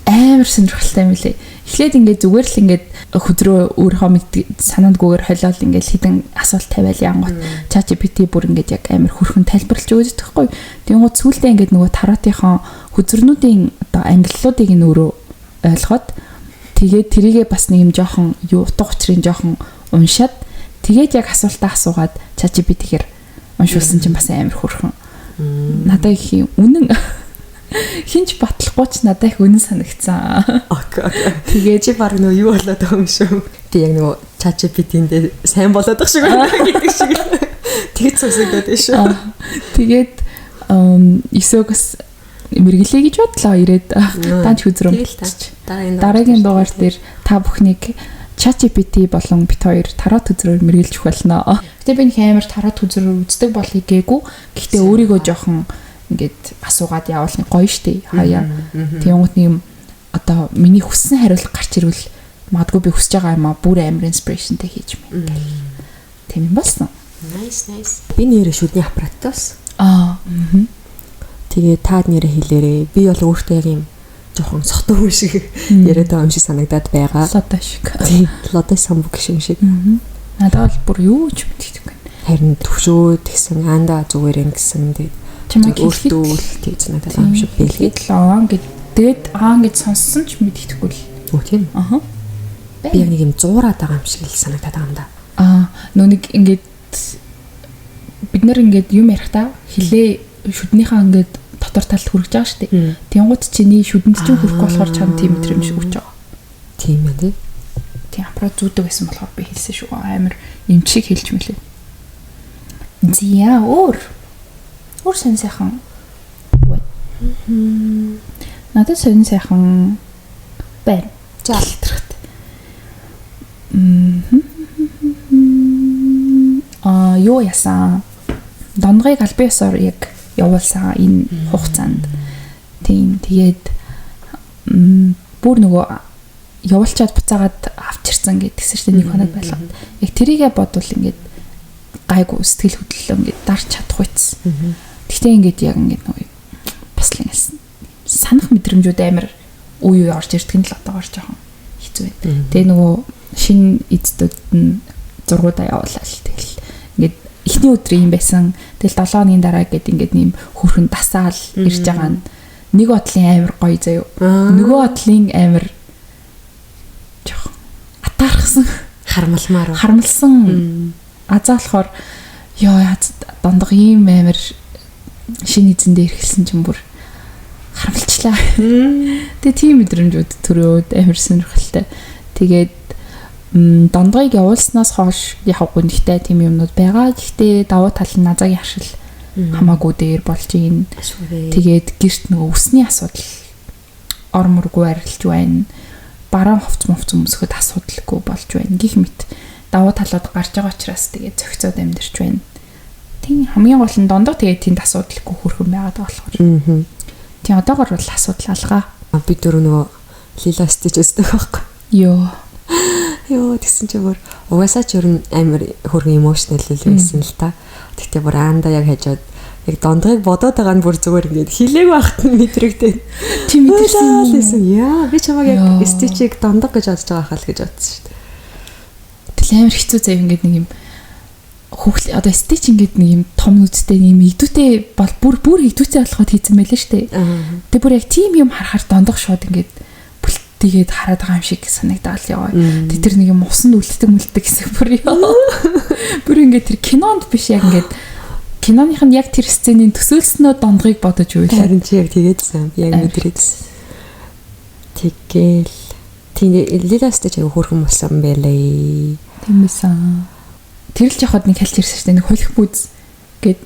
амар сонирхолтой юм лээ. Эхлээд ингээд зүгээр л ингээд хөдрөө өөрийнхөө санаандгүйгээр холиод ингээд хідэн асуулт тавиал янгот ChatGPT бүр ингээд яг амар хөрхөн тайлбарлаж өгөөд байхгүй. Тэнгууд сүүлдээ ингээд нөгөө тараатынхаа хөзөрнүүдийн одоо ангиллуудыг нь өөрөө ойлгоод тэгээд тэрийгээ бас нэг юм жоохон утга учирын жоохон уншаад тэгээд яг асуултаа асуугаад ChatGPT-гээр уншуулсан чинь бас амар хөрхөн. Надад их үнэн хинч батлахгүй ч надад их үнэн санагцсан. Окей. Тэгээ чи баг нөө юу болоод байгаа юм шүү. Би яг нөгөө ChatGPT-д сайн болоод байгаа шиг байна гэдэг шиг. Тэгээд сонсогдоод байна шүү. Тэгээд эсогс мэргэлээ гэж бодлоо ирээд данч хүзрөм. Дараагийн дугаар дээр та бүхнийг ChatGPT болон бит хоёр тарот хүзрээр мэргэлж болно. Гэтэ би нэг амар тарот хүзрээр үздэг болохыг гээгүй. Гэхдээ өөрийгөө жоохон ингээд асуугаад явал нэг гоё штий. Хаяа. Тэнгуут нэг одоо миний хүссэн хариулт гарч ирвэл магадгүй би хүсэж байгаа юм а бүр амар инспирэшнтэй хийж мэн. Тийм болсон. Nice. Би нэрээ шүдний аппаратаас. Тэгээ таад нэрээ хэлээрээ. Би бол өөртөө яг юм жоохон сотон хүн шиг яриад байгаа юм шиг санагдаад байгаа. Лодо шиг. Тийм. Лодо самбук шиг. Надад бол бүр юу ч мэддэг юм. Харин төвшөөд гэсэн анда зүгээр ингэсэн тэгээд чамайг өөртөө тэгж надад юм шиг бэлгээд лоо гэд тэгээд гэж сонссон ч мэддэхгүй л. Үгүй тийм. Би яг нэг юм зуураад байгаа юм шиг л санагдаад байгаа юм да. Нөө нэг ингээд бид нар ингээд юм ярихдаа хилээ шүднийхээ ингээд дотор талд хүрэж байгаа шүү дээ. Тэнгууд чиний шүдэнд чинь хүрэхгүй болохоор чам тийм юм шиг өгч байгаа. Тийм ээ тий. Тийм аппарат зүүдэг байсан болохоор би хэлсэн шүү. Амар эмчиг хэлж мэлээ. Зя өөр сон сайхан. Надад сон сайхан байна. За хэлтрät. Юу ясан? Донгыг албан ёсоор яг явуулсан энэ хугацаанд. Тийм тэгээд бүр нөгөө явуулчаад буцаагаад авчирсан гэдгсэн чинь нэг хоног байлгаад. Яг тэрийгэ бодвол ингээд гайгүй сэтгэл хөдлөлөө ингээд дарч чадах үйс. Гэхдээ ингээд яг ингээд нөгөө бас л ингэсэн. Санах мэдрэмжүүд амар үе орж ирдэг нь л одоогоор жоохон хэцүү байна. Тэгээ нөгөө шинэ эцэдүүд нь зургуудаа явуулаад тэгэл ингээд эхний өдрийн юм байсан. Тэгэл 7 хоногийн дараа гээд ингээд нэм хөрхөн дасаал ирж байгаа нь нэг бодлын амар гоё заяо. Нөгөө бодлын амар жоохон атаархсан харамлсан. Азаа болохоор ёо дондго ийм амар шинэ эзэндээ ирхэлсэн ч юм бүр харамлчлаа. Тэгээ тийм мэдрэмжүүд төрөөд амар сонирхолтой. Тэгээд дондгыг явуулснаас хойш явахгүй нэгтэй тийм юмнууд байгаа. Гэхдээ давуу тал нь назагийн харшил хамаагүй дээр болж ийн. Тэгээд гэрт нөгөө үсний асуудал орморгүй арилж байна. Бараан ховц өмсөхөд асуудалгүй болж байна. Гэх мэт давуу талууд гарч байгаа учраас тэгээд зохицоод амьдэрч байна. Тийм хамгийн гол нь дондоо тэгээд тэнд асуудалгүй хөрхөн байгаад байгаа болохоор. Тийм одоогор бол асуудал алгаа. Би дөрөв нөгөө Lilo Stitch үздэг байхгүй. Йоо тэгсэн чи бүр угаасаа ч ер нь амар хөргөн emotional л байсан л та. Тэгтээ бүр аанда яг хажууд яг дондгыг бодоод байгаа нь бүр зүгээр ингээд хилээг байхад нь мэдрэгдээ. Чи мэдэрсэн юм. Яа, би чамайг яг Stitch-ийг дондог гэж бодож байгаа хаа л гэж бодсон шүү дээ. Тэгэл амар хэцүү зав ингээд нэг юм хүүхэл одоо Stitch ингээд нэг юм том нүдтэй юм идүүтэй бол бүр идүүтэй болоход хийцэн байлаа шүү дээ. Тэгээ бүр яг тийм юм харахаар дондох шууд ингээд тэгээд хараад байгаа юм шиг санагдаад яваа. Тэг тэр нэг юм усанд үлддэг гэсэн бүр ёо. Бүр ингээд тэр кинонд биш яг ингээд киноных нь яг тэр сценийн төсөөлснөө дондгыг бодож үйлээ. Харин чи яг тэгээдсэн. Яг мэдрээдсэн. Тэгэл Lilo Stitch аяг хөргөн болсон байлээ. Тиймээсэн. Тэр л жоход нэг хэлж ирсэн шүү дээ. Нэг хулих пүүз гээд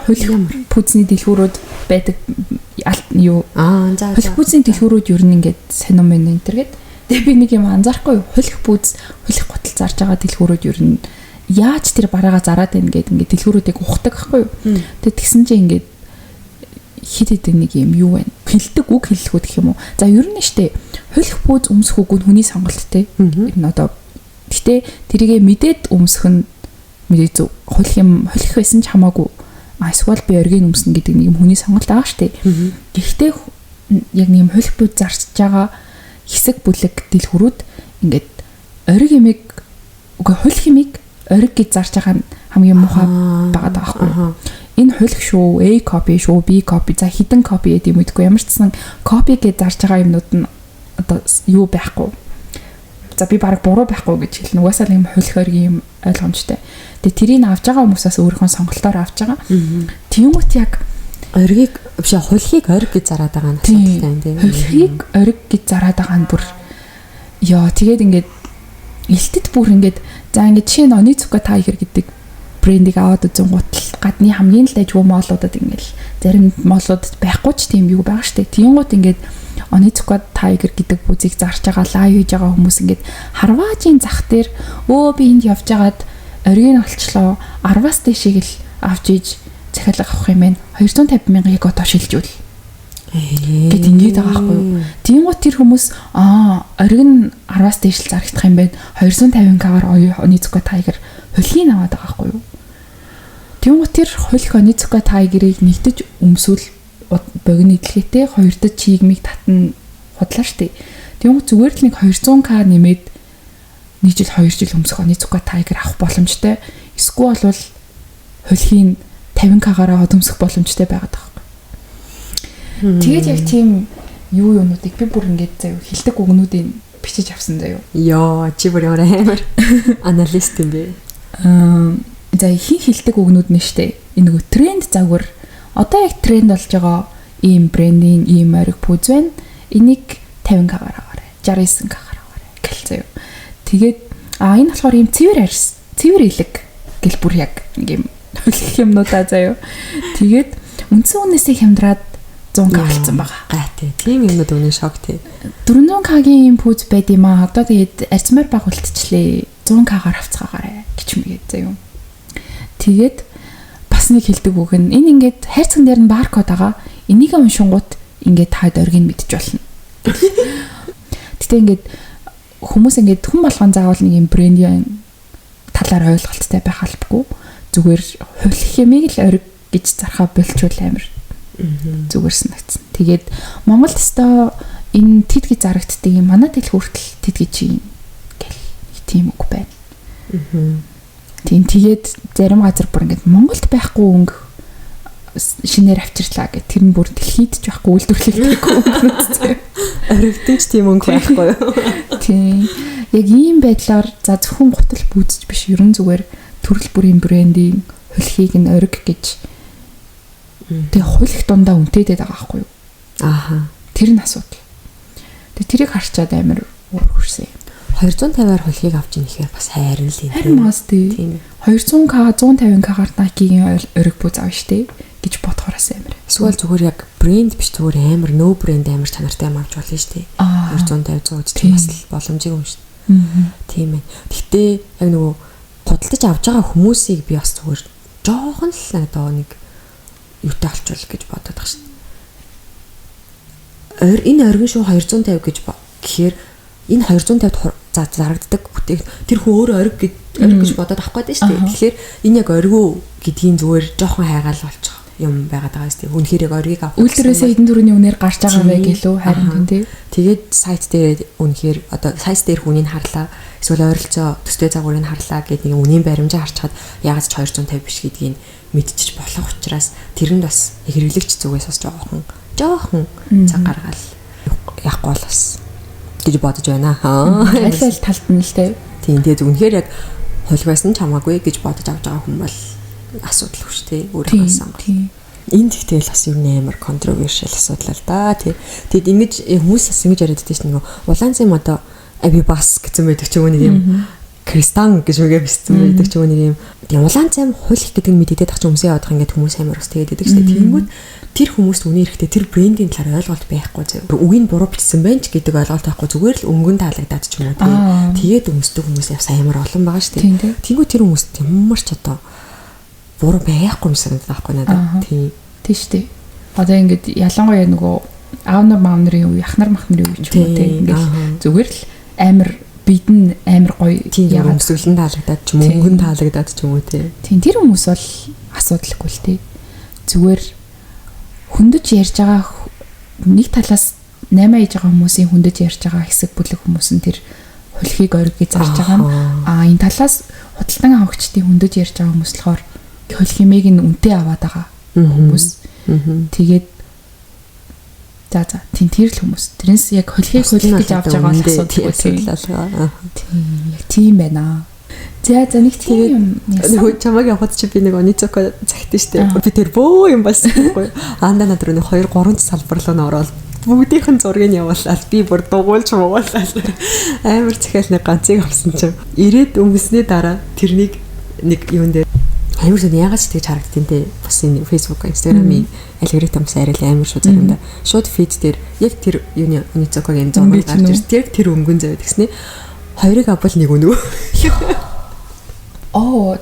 хулих пүүзний дэлгүүрүүд байдаг юу. Хулих пүүзний дэлгүүрүүд ер нь ингээд феномен энэ төргээд. Тэгээ би нэг юм анзаарахгүй юу? Хулих пүүз, хулих гутал зарж байгаа дэлгүүрүүд ер нь яаж тэр бараагаа зараад байна гэдэг ингээд дэлгүүрүүдийг ухдаг байхгүй юу? Тэгээ тэгсэн чинь ингээд хит хит нэг юм юу вэ? Хилдэг үг хэллэгүүд гэх юм уу? За ер нь штэ хулих пүүз өмсөх үг нь хүний сонголт те. Энэ одоо гэтээ тэрийгэ мэдээд өмсөх нь мэдээ зөв. Хулих байсан ч хамаагүй. Эсвэл би оргийн өмснө гэдэг нэг юм хүний сонголт байгаа штэ. Гэхдээ яг нэг юм хулих пүүз зарч байгаа хэсэг бүлэг дэлгүүрүүд ингээд ориг юмыг үгүй хулих юмыг ориг гэж зарж байгаа нь хамгийн муухай байгаа даахгүй. Энэ хулих шүү, A copy шүү, B copy, за хідэн copy гэдэг юм үгүй ямар ч сан copy гэж зарж байгаа юмнууд нь одоо юу байхгүй. За би баг буруу байхгүй гэж хэлнэ. Угаасаа л юм хулих оргийн юм ойлгомжтой. Тэгээ тэрийг авч байгаа хүмүүсээс өөрийнхөө сонголтоор авч байгаа. Тиймүүд яг оргийг биш хулхийг ориг гэж зараад байгаа нь асуудалтай юм тийм. Хулхийг ориг гэж зараад байгаа нь бүр ёо тэгээд ингээд элтэд бүр ингээд за ингээд чинь Onitsuka Tiger гэдэг брендийг аваад үзэн гутал гадны хамгийн л дайжгүй моолуудад ингээд зарим моолуудад байхгүй ч тийм юу байгаа штэ. Тиймгүүд ингээд Onitsuka Tiger гэдэг бүзийг зарж байгаа лайв хийж байгаа хүмүүс ингээд харваажийн зах дээр би энд явж байгаад оргийг олчлоо 10-аас дэшийг л авч иж захиалга авах юм байна. 250,000-ыг одоо шилжүүл. Гэт ингэж байгаа байхгүй юу? Тиймгүүд тэр хүмүүс ориг нь 10-аас дээш л зарагдах юм байна. 250k-аар Onitsuka Tiger хөлхийн аваад байгаа байхгүй юу? Тиймгүүд тэр хөлх Onitsuka Tiger-ыг нэгтэж өмсвөл богино идэлгээтэй 2 дахь чигмиг татна худлаа штэ. Тиймгүүд зүгээр л нэг 200k нэмээд нэг жил 2 жил өмсөх Onitsuka Tiger авах боломжтой. Эсвэл бол хөлхийн 50k-аараа өмсөх боломжтой байгаад байгаа. Тэгээд яг тийм юунуудыг би бүр ингээд заяа хилдэг үгнүүдийг бичиж авсан заяа. Йоо, чи бүр амар аналист юм бэ. За хин хилдэг үгнүүд нь штэ. Энэ нөгөө тренд загвар одоо яг тренд болж байгаа ийм брендинг, ийм ориг пүүз байна. Энийг 50k-аар аваарай. 69k-аар аваарай гэл заяа. Тэгээд энэ болохоор ийм цэвэр илэг гэл бүр яг нэг юм хөлөх юмнуудаа заяа. Тэгээд үндсэн үнээсээ хямдраад 100k болсон байгаа. Гайтай. Тийм юмнууд өнөө шок тий. 400k-ийн пүүз байд юм аа. Одоо тэгээд арцмаар баг үлдчихлээ. 100k-аар авцгаагаарай гэж мэгээд заяа. Тэгээд бас нэг хэлдэг үг нь энэ ингээд хайрцаган дээр нь баркод байгаа. Энийг уншингууд ингээд таад оргийг мэдчих болно. Гэтэ ингээд хүмүүс ингээд хүн болгон заавал нэг юм брендийн талаар ойлголттой байх албагүй. Зүгээр хулих юмыг л ориг гэж зархаа болчвол амар зүгээр санагдсан. Тэгээд Монголд өстой энэ тэдгий зарагддаг юм манай тэл хүртэл тэдгий чинь гэл тийм үг байна. Тийм тэгээд зарим газар бүр ингээд Монголд байхгүй өнгө шинээр авчирлаа гэх тэр нь бүр дэлхийд ч байхгүй үйлдвэрлэгдэггүй өнгөтэй. Оригдч тийм өнгө байхгүй юу? Тийм. Яг ийм байдлаар за зөвхөн гутал бүүзэж биш ерөн зүгээр төрөл бүрийн брендинг хөлхийг нь ориг гэж тэг хулих дундаа үнэтэйдэг байгаа байхгүй юу? Ааха. Тэр нь асуудал. Тэг тэрийг харчаад амар уур хүрсэн юм. 250-аар хулхийг авч ийн ихээр бас хайрын л юм. Харин мас тий. 200k 150k-аар Nike-ийн ориг бууз авна штэ гэж бодохоорос амар. Эсвэл зүгээр яг брэнд биш зүгээр амар нөө брэнд амар чанартай юм авч болно штэ. 250 100 тийм бас л боломжийг юм штэ. Тийм ээ. Гэхдээ яг нөгөө худалдаж авч байгаа хүмүүсийг би бас зүгээр жоохон л одоо нэг юутай олчвол гэж бодоод байгаа шин. энэ оргин шүү 250 гэж гэхээр энэ 250 зарагддаг бүтээх тэр хүн өөрөө ориг гэж бодоод авах гэдэг шүү дээ. Тэгэхээр энэ яг оргиу гэдгийн зүгээр жоохон хайгаал болчих юм байгаад байгаа шүү дээ. Үнэхээр яг оргийг авах. Үйлдвэрээсээ эдэн төрөний үнээр гарч байгаа байх гэлөө харин тийм. Тэгээд сайт дээр үнэхээр одоо сайт дээр хүнийг харлаа. Эсвэл ойролцоо төстэй загварыг харлаа гэдэг нэг үнийн баримжаа харчаад яагаад ч 250 биш гэдгийг мэдчих болох учраас тэрэнд бас хэрэглэгч зүгээс бас жоохон цаг гаргаал яахгүй бол бас гэж бодож байна. Аль талд нь л дээ. Тийм тэгээд үнэхээр яг хулгайсан ч хамаагүй гэж бодож авч байгаа хүн бол асуудал хөш тий өөрөө сонголт. Энд ихтэл бас юм амар controversial асуудал л да тий. Тэгэд ингэж хүмүүс бас ингэж яриад байдаг чинь нөгөө улаан зэм одоо аби бас гэсэн байдаг ч юм нэг юм кристан гэж үгээ бичсэн байдаг ч юм нэг юм. Тэгээ улаан зэм хулих гэдэг нь мэдээд тах ч хүмүүсээ явах ингээд хүмүүс амар бас тэгээд байдаг шүү дээ. Тэгэнгүүт тэр хүмүүст үнэ ирэхдээ тэр брендийн талаар ойлголт байхгүй зөв. Үгийг буруу бичсэн байх ч гэдэг ойлголт байхгүй зүгээр л өнгөн таалагдаад ч юм уу тий. Тэгээд өмсдөг хүмүүс явс амар олон байгаа шүү дээ. Тэнгүү тэр хүмүүс ямар ч одоо буруу байхгүй юм санагдаад байхгүй надад. Тий. Тий шүү дээ. Одоо ингээд ялангуяа нөгөө аавнар маавнарын үе, ахнар махнарын үе ч юм уу тий. Ингээд зүгээр л амар бид нь амар гоё яагаад өмсгөлн таалагдаад ч юм уу өнгөн таалагдаад ч юм уу тий. Тийм тэр хүмүүс бол асуудалгүй л тий. Зүгээр хүндөж ярьж байгаа нэг талаас 8 ээж байгаа хүмүүсийн хүндөж ярьж байгаа хэсэг бүлэг хүмүүс нь тэр хулхийг оргиг зарж байгаа нь энэ талаас худалдан авахчдын хүндөж ярьж байгаа хүмүүс болохоор хулхимыг нь үнэтэй аваад байгаа хүмүүс. Тэгээд за тийм тэр л хүмүүс. Тэрнээс яг хулхийг хулих гэж авч байгаа бол асуудал. Тийм байна. За нэг тийм юм яасан. Чамаг явахад чи би нэг оницоко цагтэн штэ. Би тэр бөө юм болсон байхгүй. Аанда над руу 2-3 салбар руу ороод бүгдийнх нь зургийг явуулаад би бүр дугуйлж муугаалаа. Амар захиал нэг ганцыг авсан чинь ирээд өмснээ дараа тэрнийг нэг юун дээр амар зөв ягаад ч тэгж харагдтiin те бас энэ Facebook, Instagram-ийн алгоритм сайрал амар шүү заримдаа. Шууд фид дээр яг тэр юуны оницокогийн зураг гарч ирж яг тэр өнгөн завьд гэснээ хоёрыг авбал нэг өнөө.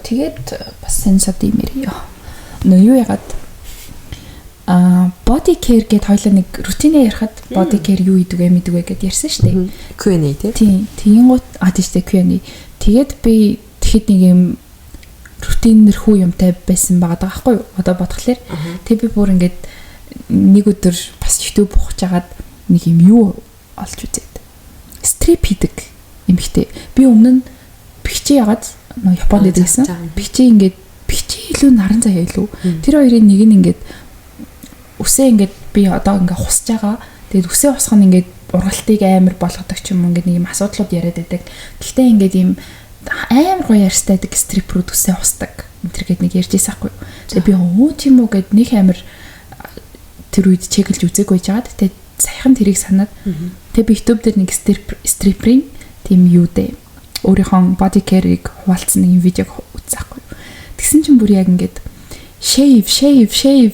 Тэгээд бас сенсад юм ярив. Нөө юу ягаад body care гэд хоёлаа нэг рутинээ ярихад body care юу идвэ мэдвэ гэд ярьсан шүү дээ. Q&A тийм. Тэгингууд тийштэй Q&A. Тэгээд би тэгэхэд нэг юм рутинэрхүү юмтай байсан байгаа байхгүй юу? Одоо бодглохлоор тэг би бүр ингээд нэг өдөр бас YouTube ухаж агаад нэг юм юу олж үзээд стрип хийдэг эмхтэй. Би өмнө нь бихчээ ягаад Японд идэгсэн. Бихчээ ингээд бихчээ илүү наран заяа илүү. Тэр хоёрын нэг нь ингээд үсээ ингээд би одоо ингээд хусж байгаа. Тэгээд үсээ хусах нь ингээд ургалтыг амар болгодог ч юм ингээд нэг юм асуудлууд яриад байдаг. Гэхдээ ингээд ийм амар гоё ярьстайдаг стрип руу үсээ хусдаг. Энтергээд нэг ярьжсэн ахгүй. Тэгээд би тийм үү гэд нэг амар тэр үед чеклж үзээгүй жаад. Тэгээд саяхан тэрийг санаад тэгээд би YouTube дээр нэг стриперийн тийм юу дээ. Өөрийнхөө body care-ийг хуваалцсан нэг видеог үзсэн ахгүй. Тэгсэн чинь бүр яг ингээд shave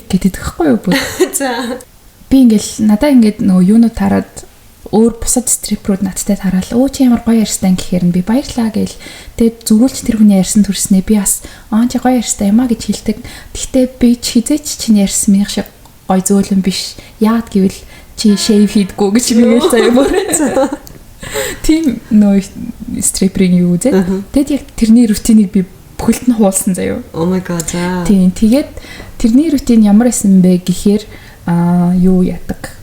гэдэг байхгүй юу бүр. За. Би ингээл надаа ингээд нөгөө юунууд тараад өөр бусад стриперүүд надтай тараал. Чи ямар гоё ярьсан гэхээр нь би баярлаа гээл. Тэгээд зүрүүлж тэр хүний ярьсан төрснээ би бас чи гоё ярьсан юмаа гэж хэлдэг. Гэхдээ би ч хизээч чинь ярьсан минийх шиг гоё зөөлөн биш. Яад гэвэл чи shave хийдгүү гэж бигээл заяа бүр. Тийм нөө стриперийн юу үзээ. Тэгэд яг тэрний рутиныг би бүхэлд нь хуулсан заяа. Oh my god. Тийм тэгээд тэрний рутин ямар байсан бэ гэхээр юу яадаг.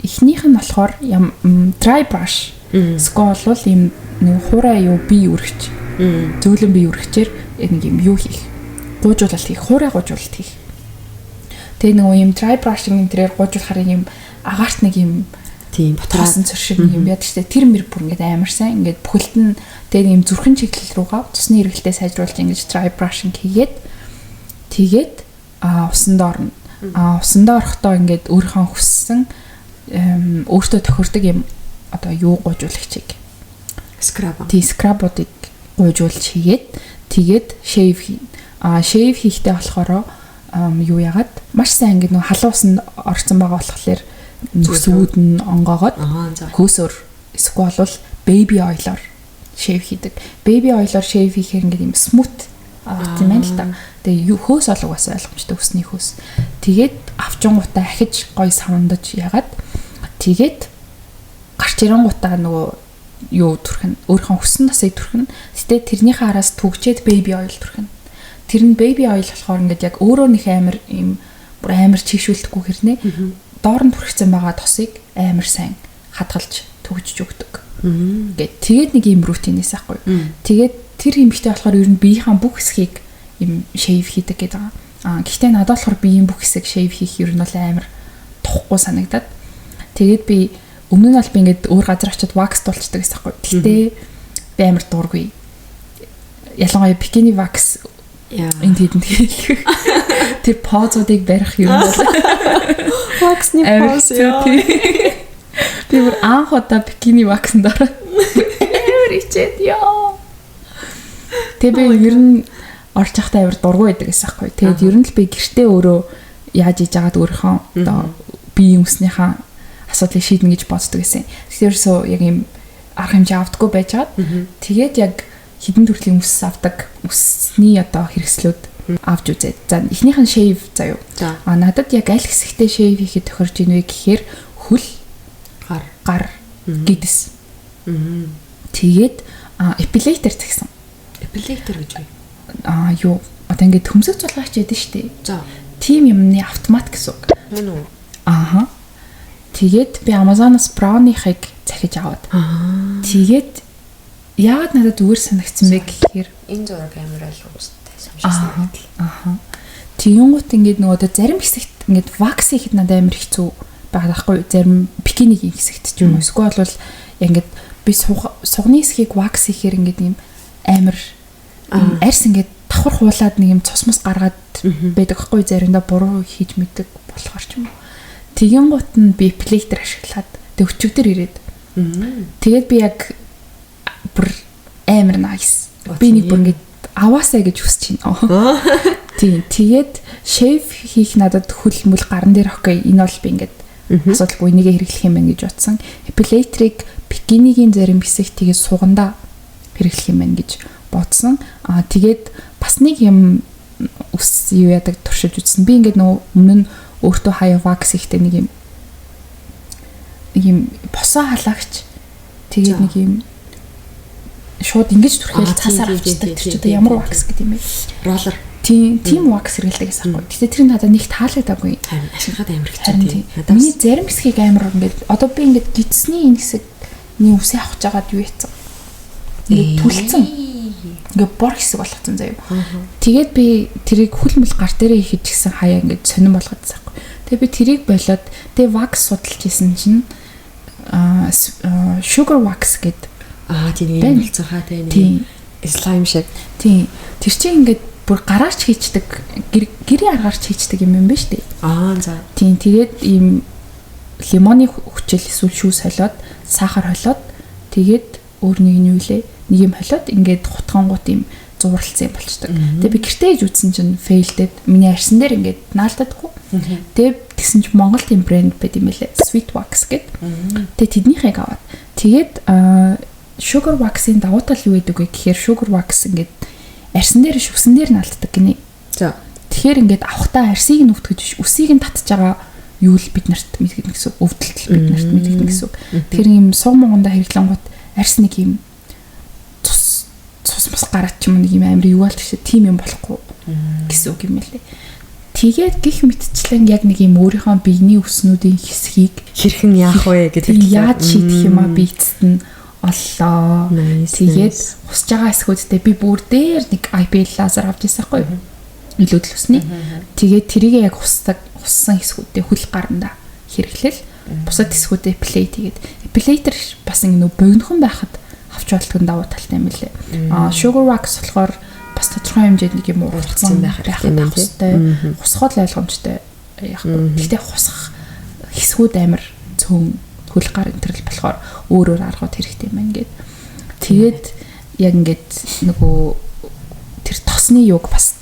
Эхнийх нь болохоор dry brush. Скол бол ийм нэг хуурай юу бие үргэж. Зөөлөн бие үргэжээр нэг юм юу хийх. Гуйжуулалт хийх, хуурай гуйжуулалт хийх. Тэгээ нөгөө ийм dry brush-ing тэрээр гуйжуулахаар ийм агаарт нэг ийм тийм батрасан цоршиг юм яадаг штэ тэр мэр бүр ингээд амар сайн ингээд бүхэлд нь тэгээд ийм зүрхэн чиглэл рүүгээ цусны эргэлтээ сайжруулж ингэж dry brushing хийгээд тэгээд усанд орно. Усанд орохдоо ингээд өөрийнхөө хүссэн өөртөө тохирдог юм одоо юу гуйжуулагчийг скраб. Тий скрабуудыг гуйжуулж хийгээд тэгээд shave хийн. Shave хийхдээ болохоор юу яагаад маш сайн ингээд нэг халуун усанд орсон байгаа болохоор зүсүүд нь онгоогоод хөөсөр эсвэл бол baby oil-оор shave хийдэг. Baby oil-оор shave хийхээр ингээд юм smooth тийм ээ л да. Тэгээ хөөс олгоос ойлгомжтой өсний хөөс. Тэгээд авчингуудаа ахиж гой савандаж ягаад Тэгээд гарч ирэнгуудаа нөгөө юу түрхэн өөрийнхөө хүссэн насыг түрхэн. Гэтэ тэрнийхээ араас түгчээд baby oil түрхэн. Тэр нь baby oil болохоор ингээд яг өөрөө нэг амар ийм бүр амар чийшүүлдэггүй хэрнээ. Доор нь түрхсэн байгаа тосыг амар сайн хадгалж төгжж өгдөг. Тэгээд нэг ийм рутинээс ахгүй. Тэгээд тэр эмэгтэй болохоор ер нь биеийнхээ бүх хэсгийг ийм shave хийдэг гэдэг байгаа. Гэхдээ надад болохоор биеийн бүх хэсэг shave хийх ер нь бол амар тухгүй санагдаад. Тэгээд би өмнө нь бол би ингээд өөр газар очиод wax тулчдаг гэсэн байхгүй. Гэхдээ би амар дуургүй. Ялангуяа bikini wax энд хэдэнд хийх. Тэр позуудыг барих юм бол wax-ны поз яа. Би бүр анх удаа bikini wax-нд ороо. Амар ичээд яа. Тэгээ би ер нь орж явахдаа амар дургүй байдаг гэсэн байхгүй. Тэгээд ер нь л би гэртээ өөрөө яаж иж агаад өөрийнхөө одоо биеийн үснийхээ асуудлыг шийднэ гэж боддог гэсэн. Тэрсөө яг юм арга хэмжээ авдаггүй байжгаад тэгээд яг хідэн төрлийн үс авдаг үсний одоо хэрэгслүүд авч үзээд. За эхнийх нь shave заяа. Надад яг аль хэсэгтээ shave хийхэд тохирж ийнвэ гэхээр хөл гар гэдэс. Тэгээд epilator гэсэн. Epilator гэж үү? Юу одоо ингээд хөмсөг цулгаач яд нь штэ. За. Тим юмны автомат гэсэн үг. Мөн үү? Тэгээд би Amazon-оос Brown-ыг захиж аваад. Тэгээд яагаад надад зүгээр санагдсан бэ гэхээр энэ зураг амар ойлгомжтой санагдсан. Тэнгуут ингээд нөгөө зарим хэсэгт ингээд wax хийхэд надад амар хэцүү байгаа байхгүй. Зарим бикинигийн хэсэгт ч юм уу. Эсвэл бол ингээд би сугны хэсгийг wax хийхээр ингээд юм амар арьс ингээд давхар хуулаад нэг юм цусмас гаргаад байдаг байхгүй. Заримдаа буруу хийж мэддэг болохоор ч юм уу. Тэнгуут нь би epilator ашиглаад өчигдөр ирээд. Тэгээд би яг бүр амар nice. Би нэг бүр ингээд аваасаа гэж хүсэж байна. Тийм. Тэгээд shave хийх надад хөл мөл гарн дээр окей. Энэ бол би ингээд асуудалгүй нэгэ хэрэглэх юм байна гэж утсан. Epilator-ыг bikini-гийн зарим хэсэг тэгээд сугандаа хэрэглэх юм байна гэж бодсон. Тэгээд бас нэг юм үс юу яадаг туршиж үзсэн. Би ингээд нөгөө өмнө нь өөртөө хаяа wax ихтэй нэг юм босоо халаагч. Тэгээд нэг юм шууд ингэж түрхэл цаасаар авчдаг. Тэр ч одоо ямар wax гэдэг юм бэ? Roller. Тийм wax хэрэглэдэг гэсэн юм. Гэтэ тэр надад нэг таалагдаагүй. Ашиглахад амар хэцүү. Миний зарим хэсгийг амар ингээд одоо би ингээд гидсний энэ хэсэгний үсээ авах жагаад юу яцсан. Ингээд түлцэн. Ингээд бор хэсэг болгоцсон заяа. Тэгээд би тэрийг хүлмэл гар дээрээ хийхэд гисэн хаяа ингээд сонирн болгоцсон. Тэгээд би тэрийг болоод тэгээд wax судалж исэн чинь sugar wax гэдэг. Тийм юм болцохоо тийм slime шиг. Тийм. Тэр чинь ингээд бүр гараарч хийчдэг гэрийн аргаарч хийчдэг юм байна шүү дээ. За. Тийм. Тэгээд ийм лимоны хүчил эсвэл шүү солиод сахар холиод тэгээд өөр нэг нь юу лээ? Нэг юм холиод ингээд хутгангууд ийм зууралцсан юм болчдөг. Тэгээд би гэртээ хийж үзсэн чинь failed. Миний арьсан дээр ингээд наалдадаггүй. Тэгээд тэгсэн чинь Монголд тийм брэнд байт юм лээ. Sweet Wax гэдэг. Тэгээд тэднийхийг аваад тэгээд sugar wax-ийн давуу тал юу гэдэг вэ гэхээр sugar wax ингээд арьсан дээр шүсэн дээр наалддаг гинэ. За. Тэгэхээр ингээд авахтаа арьсыг нь өвтгөж үсийг нь татж байгаа юу л бид нарт мэдгэнэ гэсэн үг. Өвдөлтөл бид нарт мэдгэнэ гэсэн үг. Тэгэхээр ийм суг монгонда хэрэглэнгууд арьс нэг ийм цус бас гараад ч юм нэг ийм амир юу болт гэсэн тийм юм болохгүй гэсэн үг юм лээ. Тэгээд гих мэтчлэн яг нэг юм өөрийнхөө биений үснүүдийн хэсгийг хэрхэн яах вэ гэдэг яаж шийдэх юм аа би эцэст нь оллоо. Тэгээд хусж байгаа эсгүүдтэй би бүр дээр нэг IPL лазер авч ирсэн байхгүй юу? Илүүдл усны. Тэгээд тэрийг яг хуссан эсгүүдтэй хөл гаранда хэрэглэл. Бусад эсгүүдээ play тэгээд epilator бас нэг богинохон байхад авч болтгон давуу талтай юм лээ. Sugar wax болохоор бас тодорхой хэмжээнд нэг юм уралцсан байх хэрэгтэй. Хусгал ойлгомжтой яг. Гэхдээ хусах хэсгүүд амар цөөн хөл гар энтерл болохоор өөр аргууд хэрэгтэй юм ингээд. Тэгээд яг ингээд нөгөө тэр тосны юг бас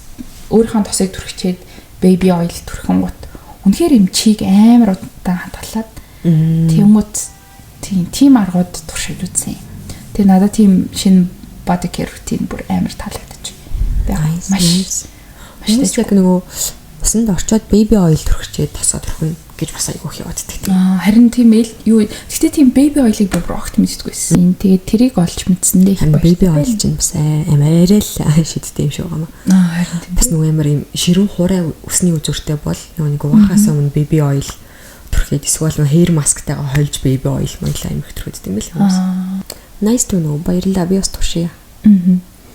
өөрийнхөө тосыг түрхчээд baby oil түрхэнгут үнэхээр юм чиг амар удаан хадгалаад тэнгууд тийм аргууд туршиж үзсэн. Тэгээ надад тийм шинэ body care routine бүр амар таалагдчих байгаа. Маш яг нөгөө усанд орчоод baby oil түрхчээд тосоо түрхнэ гэж бас айгүй их яваад идэх. Харин тийм ээ юу гэхдээ тийм baby oil-ыг би огт мэддэггүйсэн. Тэгээд тэрийг олж мэдсэндээ их баярлалаа. Baby oil чинь бас арай л шидтэй юм шиг байна. Харин тийм. Бас нөгөө амар юм ширүүн хураа усны үзүүртэй бол нэг угаахаас өмнө baby oil түрхэд эсвэл hair mask-тайгаа хольж baby oil маяглаа амирх түрхэд юм бэл хүмүүс. Nice to know. Баярлалаа. Би бас туршия.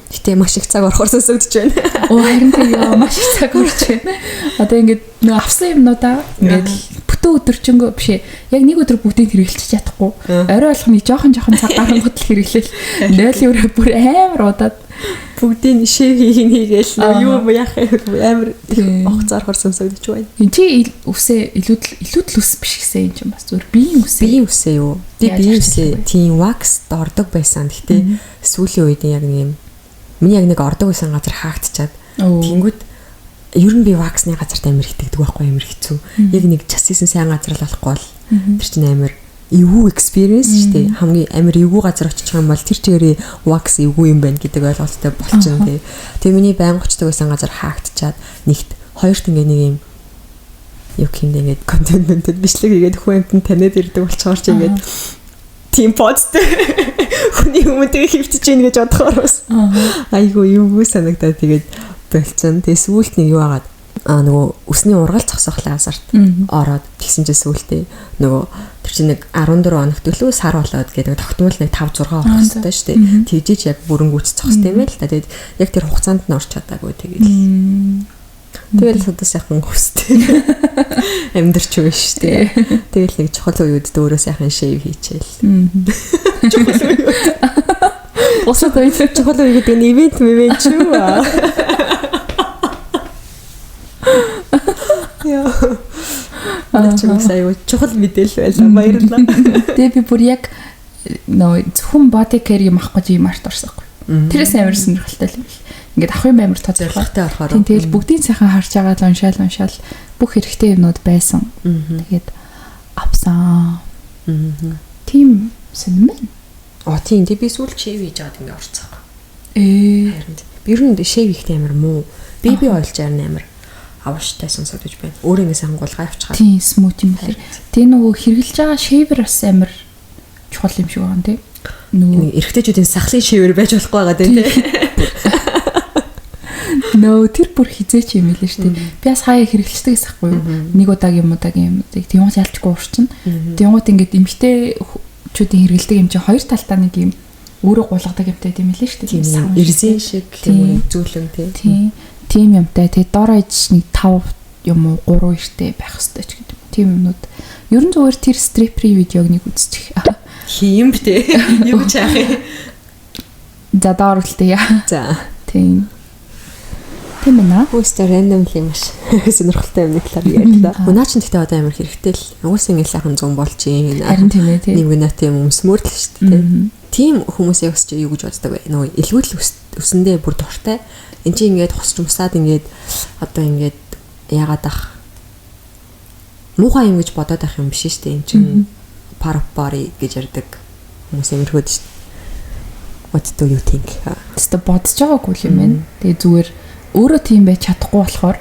Гэтэ маш их цаг орохоор сонсогдож байна. Харин тийм маш их цаг орж байна. Одоо ингээд нөө авсан юмнуудаа ингээд бүтэн өдөржингөө биш ээ. Яг нэг өдөр бүгдийг хэрэглэж чадахгүй. Орой болгоны жоохон цаг гарангууд л хэрэглээл. 0 бүр амар удаад бүгдийн шив хийгээл юу яах амар огцоор хор сонсогдож байна. Чи үсээ илүүдл ус биш гэсэн юм чинь бас зүгээр биеийн үсээ. Биеийн үсээ юу? Би биеийн үсээ тийм wax ордог байсан. Гэтэ сүүлийн үед яг нэг юм миний яг нэг ордог байсан газар хаагдчихад тэнгүүд ер нь би ваксны газарт амар хитэгдэг байхгүй амар хэцүү. Яг нэг часисэн сайн газар л болохгүй бол тэр чинь амар эвгүй experience шүү дээ. Хамгийн амар эвгүй газар очиж байгаа юм бол тэр чигээрээ wax эвгүй юм байна гэдэг ойлголттой болчихно тий. Тэгээ миний байнга очдог байсан газар хаагдчихад нэгт хоёрт ингээ нэг юм юу гэмдэ ингээд контент бичлэг хийгээд хүн амтнд таниад ирдэг болчоор чи ингээд тийм подтэй хүний хүмүүдэг хөвтөж ийн гэж бодохоор бас айгу юу санагдаад тэгээд болцсон. Тэгээ сүүлд нэг юу агаад нөгөө өсний ургал зогсоохлаасарт ороод тэгсэн чинь сүүлдээ нөгөө тэр чинь нэг 14 хоногт төлөө сар болоод гэдэг тогтмол нэг 5 6 орох хэрэгтэй шүү дээ. Тэгжиж яг бүрэнгүүц зогссон юм байл та. Тэгээд яг тэр хугацаанд нь орч чадаагүй тэгэл одоо сайхан хөстэй амьдрч байгаа шүү дээ. Тэгэл нэг чухал үед дөөрөө сайхан шейв хийчихэл. Чухал үед. Босоо үед чухал үед гэдэг нь ивент шүү. Яа. Начиг сая чухал мэдээлэл байлаа. Баярлалаа. Тэгээ би бүр яг нөө зөвхөн body care юм авахгүй юм арт орсоохгүй. Тэрээс амар сонирхолтой юм бил. Ингээд авах юм амар тодорхойтой орохоор. Тэгэл бүгдийн сайхан харж байгаа л уншаал бүх хэрэгтэй юмнууд байсан. Тэгээд авсан. Тим сонирм. Тийм би сүүл шейв хийж аваад ингээд орцсон. Харин би ер нь шейв ихтэй амар муу. Baby oil жаар амар авштай сонсогдож байна. Өөрөө ингэ сангуулгаа авчихаа. Тийм смут юм хэрэг. Тэгээ нөгөө хэрглэж байгаа шейвер бас амар чухал юм шиг байна тий. Нөгөө эрэгтэйчүүдийн сахлын шейвер байж болохгүй байгаа тий. Нөө тэр бүр хизээч юм хэлээ шүү дээ. Би бас хаяа хэрэглэждэгс ахгүй юу. Нэг удаагийн тийм уус ялчгүй уурчин. Тэнгууд ингээд эмгтээчүүдийн хэрэглэдэг юм чинь хоёр талтай нэг юм өөрөө гулгадаг юмтай тийм хэлээ шүү дээ. Тийм эрзэн шиг тийм зүйлэн тий. Тийм юмтай. Тэгээ дор иж нэг 5 юм уу 3 эртээ байх хэрэгтэй ч гэдэг юм. Тийм юмнууд. Ер нь зүгээр тэр strip-free видеог нэг үзчих. Хийм бтэ. Юу ч яах юм. За доорлтээ яа. За. Тийм. Тийм ээ. Хөөстө randomly маш сонирхолтой юм нэг талаар ярьлаа. Унаа ч гэхдээ одоо амар хэрэгтэй л. Уус ингэ сайхан 100 болчих. Харин тийм ээ. Нэг минут юм өмсмөр л шүү дээ. Тийм хүмүүс яг ч юу гэж боддог вэ? Нөгөө илгүүл өсөндөө бүр дуртай. Энд чи ингээд хосч умсаад ингээд одоо ингээд яагаад ах муухай юм гэж бодоод ах юм биш шүү дээ. Энд чинь парапари гэж ярьдаг хүмүүс амирхөөд шүү дээ. What do you think? Тэстэ бодож байгаагүй юм байна. Тэгээ зүгээр өөрөө тийм байж чадахгүй болохоор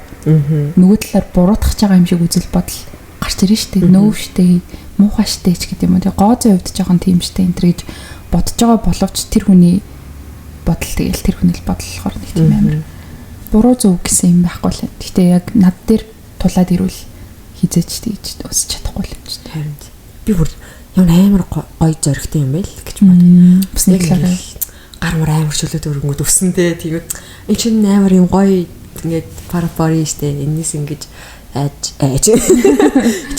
нөгөө талаар буруутгах байгаа юм шиг үзэл бодол гарч ирэн шүү дээ. Нөөв шүү дээ. Муухай шүү дээ ч гэдэг юм уу. Тэгээ гоозын хувьд жоохон тийм шүү дээ. Энд гэж бодож байгаа боловч тэр хүний бодол тэгэл тэр хүний бодол болохоор нэг тийм амар буруу зөв гэсэн юм байхгүй л. Гэхдээ яг над дээр тулаад ирвэл хизээч тийж өсч чадахгүй юм чинь. Харин би бүр ямар амар гоё зоригтой юм байл гэж бод. Бас нэг талаараа гар мар амар шөлөөд өргөнгөд өснөдөө тэгээд энэ чинь амар юм гоё ингээд парапари штэ энэс ингэж айж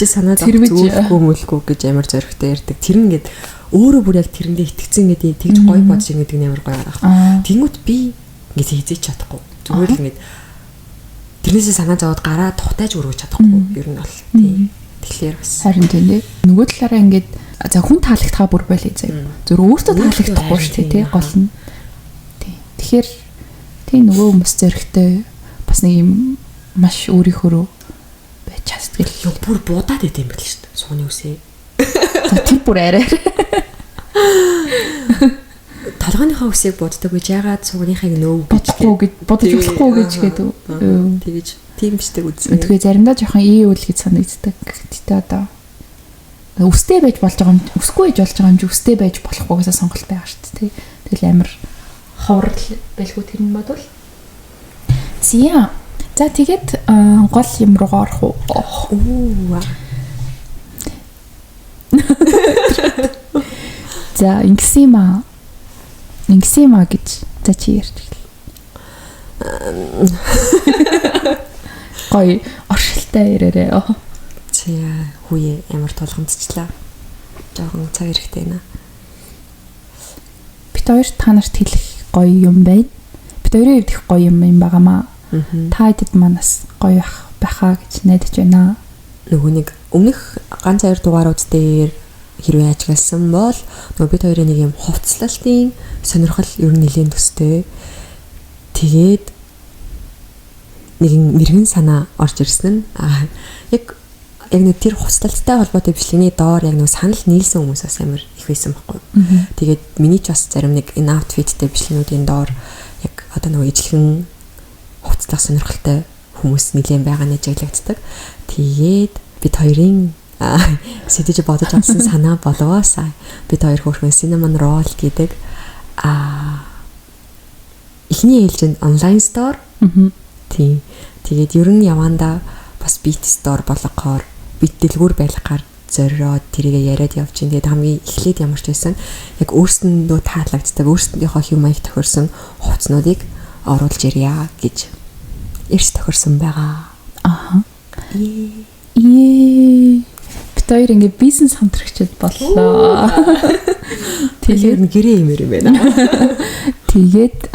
чи санаа зовхгүй мөлгүй гэж амар зоригтой ярьдаг. Тэр ингээд өөрөө бүр яг тэрэндээ итгэцэн гэдэг тэгж гоё бодож ингэдэг нь амар гоё арга. Тэнгүүт би ингээд хийжээч чадахгүй. Зүгээр л ингээд тэрнээсээ санаа зовоод гараа тухтайж өргөж чадахгүй. Ер нь бол тийм. Тэгэхээр бас харин тийм ээ. Нөгөө талаараа ингээд за хүн таалагдхаа бүр байлээ заяа. Зөв өөртөө таалагдахгүй шүү дээ тий гол нь. Тий. Тэгэхээр тий нөгөө хүмүүс зөрөгтэй бас нэг юм маш өөрийнхөө байж чаддаг. Бүр будаад идэм байл шүү дээ. Сууны үсээ. За тэр бүр арай. Толгойнхоо үсийг боддог гэж ягаад сууныхыг нөөв бодохгүй гэж бодож болохгүй гэж гэдэг. Тэгэж тийм биштэй үзсэн. Тэгээ заримдаа жоохон үйл гэж санагддаг. Гэтэ одоо өстэй байж болж байгаа юм, өсгүй байж болж байгаа юм чи өстэй байж болохгүйгээсээ сонголт байгаа шүү дээ. Тэгэл амар ховрол байлгүй тэр нь бодвол. Зя. За тэгээд гол юм руугаа орох уу? За ингсима гэж за чи ярьж гэлээ. Гой оршилтай ярээрээ. Чи хүүе ямар тулгамдчлаа. Жохон цаг хэрэгтэй нэ. Бид хоёр та нарт хэлэх гоё юм байна. Бид хоёрын хувьд их гоё юм байгаамаа. Та хэдэд манаас гоё байхаа гэж найдаж байна. Нөгөө нэг өмнөх ганц 2 дугаарууд дээр хэрвээ ажигласан бол нөгөө бид хоёрын нэг юм хувцлалтын сонирхол ер нь нэлээд төстэй. Тэгээд нэгэн мэрэгэн санаа орж ирсэн нь яг нэг тэр хувцлалттай холбоотой бичлэгийн доор яг нэг санал нийлсэн хүмүүс бас амар их байсан байхгүй. Тэгээд миний ч бас зарим нэг энэ аутфиттэй бичлэгнүүдийн доор яг одоо нөгөө ижлэгэн хувцлах сонирхолтой хүмүүс нэлээд байгаа нь ажиглагддаг. Тэгээд бид хоёрын сэдэж бодож авсан санаа болоосаа бид хоёр хөрхөн cinnamon roll гэдэг ихний ээлжинд онлайн стор. Тийм. Тэгээд ер нь явандаа бас бит стор болгохоор бит дэлгүүр байлгахаар зориод тэрийгэ яриад явж ин. Тэгээд хамгийн эхлээд ямар ч байсан яг өөрсөндөө таалагддаг өөрсөндийнхөө хэв маяг тохирсон хувцснуудыг оруулж ирья гэж ирж тохирсон байгаа. Бид хоёр ингээ бизнес хамтрагчид боллоо. Тэгээд гэрээ имэр юм байна. Тэгээд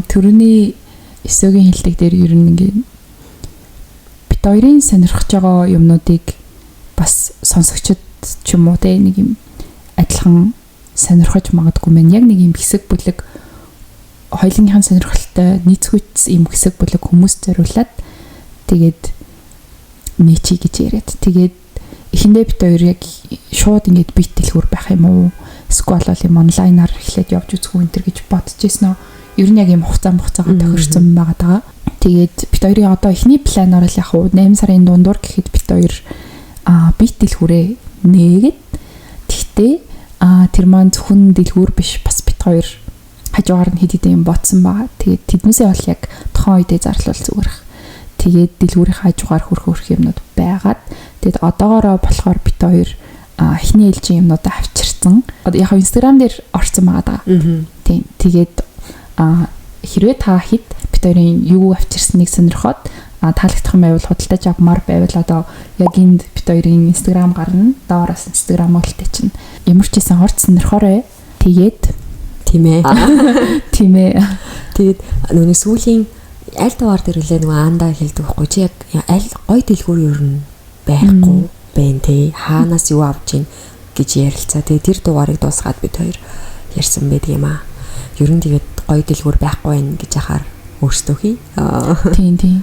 төрөний эсөгийн хэлдэг дээр ер нь ингээ бид хоёрын сонирхож байгаа юмнуудыг бас сонсогчд ч юм уу те нэг юм адилхан сонирхож магадгүй мэн яг нэг юм хэсэг бүлэг хоёулынхаа сонирхолтой нийцгүйц юм хэсэг бүлэг хүмүүст зориулаад тэгээд мэчи гэж яриад тэгээд эхэндээ бид хоёр яг шууд ингээд бит дэлгүүр байх юм уу эсвэл юм онлайнаар эхлээд явж үзэх үү энэ гэж бодож ирсэн нь ер нь яг юм хугацаагаа тохирсон байгаа даа. Тэгээд бид хоёрын одоо эхний планаар л яг 8 сарын дундуур гэхэд бид хоёр бит дэлгүүрээ нээгээд тэгтээ тэр маань зөвхөн дэлгүүр биш бас бид хоёр хажуугаар нь хэд хэдэн юм ботсон байгаа. Тэгээд тэднээсээ бол яг тухайн үедээ зарлуул зүгээрх. Тэгээд дэлгүүрийн хажуугаар хөрх юмнууд байгаад тэгээд одоогоороо болохоор бид хоёр эхний ээлжийн юмнуудаа авчирсан. Одоо яг Instagram дээр орсон байгаа даа. Тийм. Тэгээд хэрвээ та хэд бид хоёрын юу авчирсныг сонирхоод таалагдах юм байвал худалдаж авмаар байвал одоо яг энд бид хоёрын Instagram гарна. Доороос Instagram уултаа чинь ямар ч гэсэн орц сонирхоорой. Тэгээд тийм ээ. Тийм ээ. Тэгээд нөгөө сүүлийн аль дугаар дээр үлээ нөгөө андаа хэлдэг байхгүй чи яг аль гой дэлгүүр ер нь байхгүй байна те хаанаас юу авч ийн гэж ярилцаа. Тэгээд тэр дугаарыг дуусгаад бид хоёр ярьсан байдаг юм аа. Ер нь тэгээд гой дэлгүүр байхгүй байх гэж яхаар өөрсдөө хий. Тийм.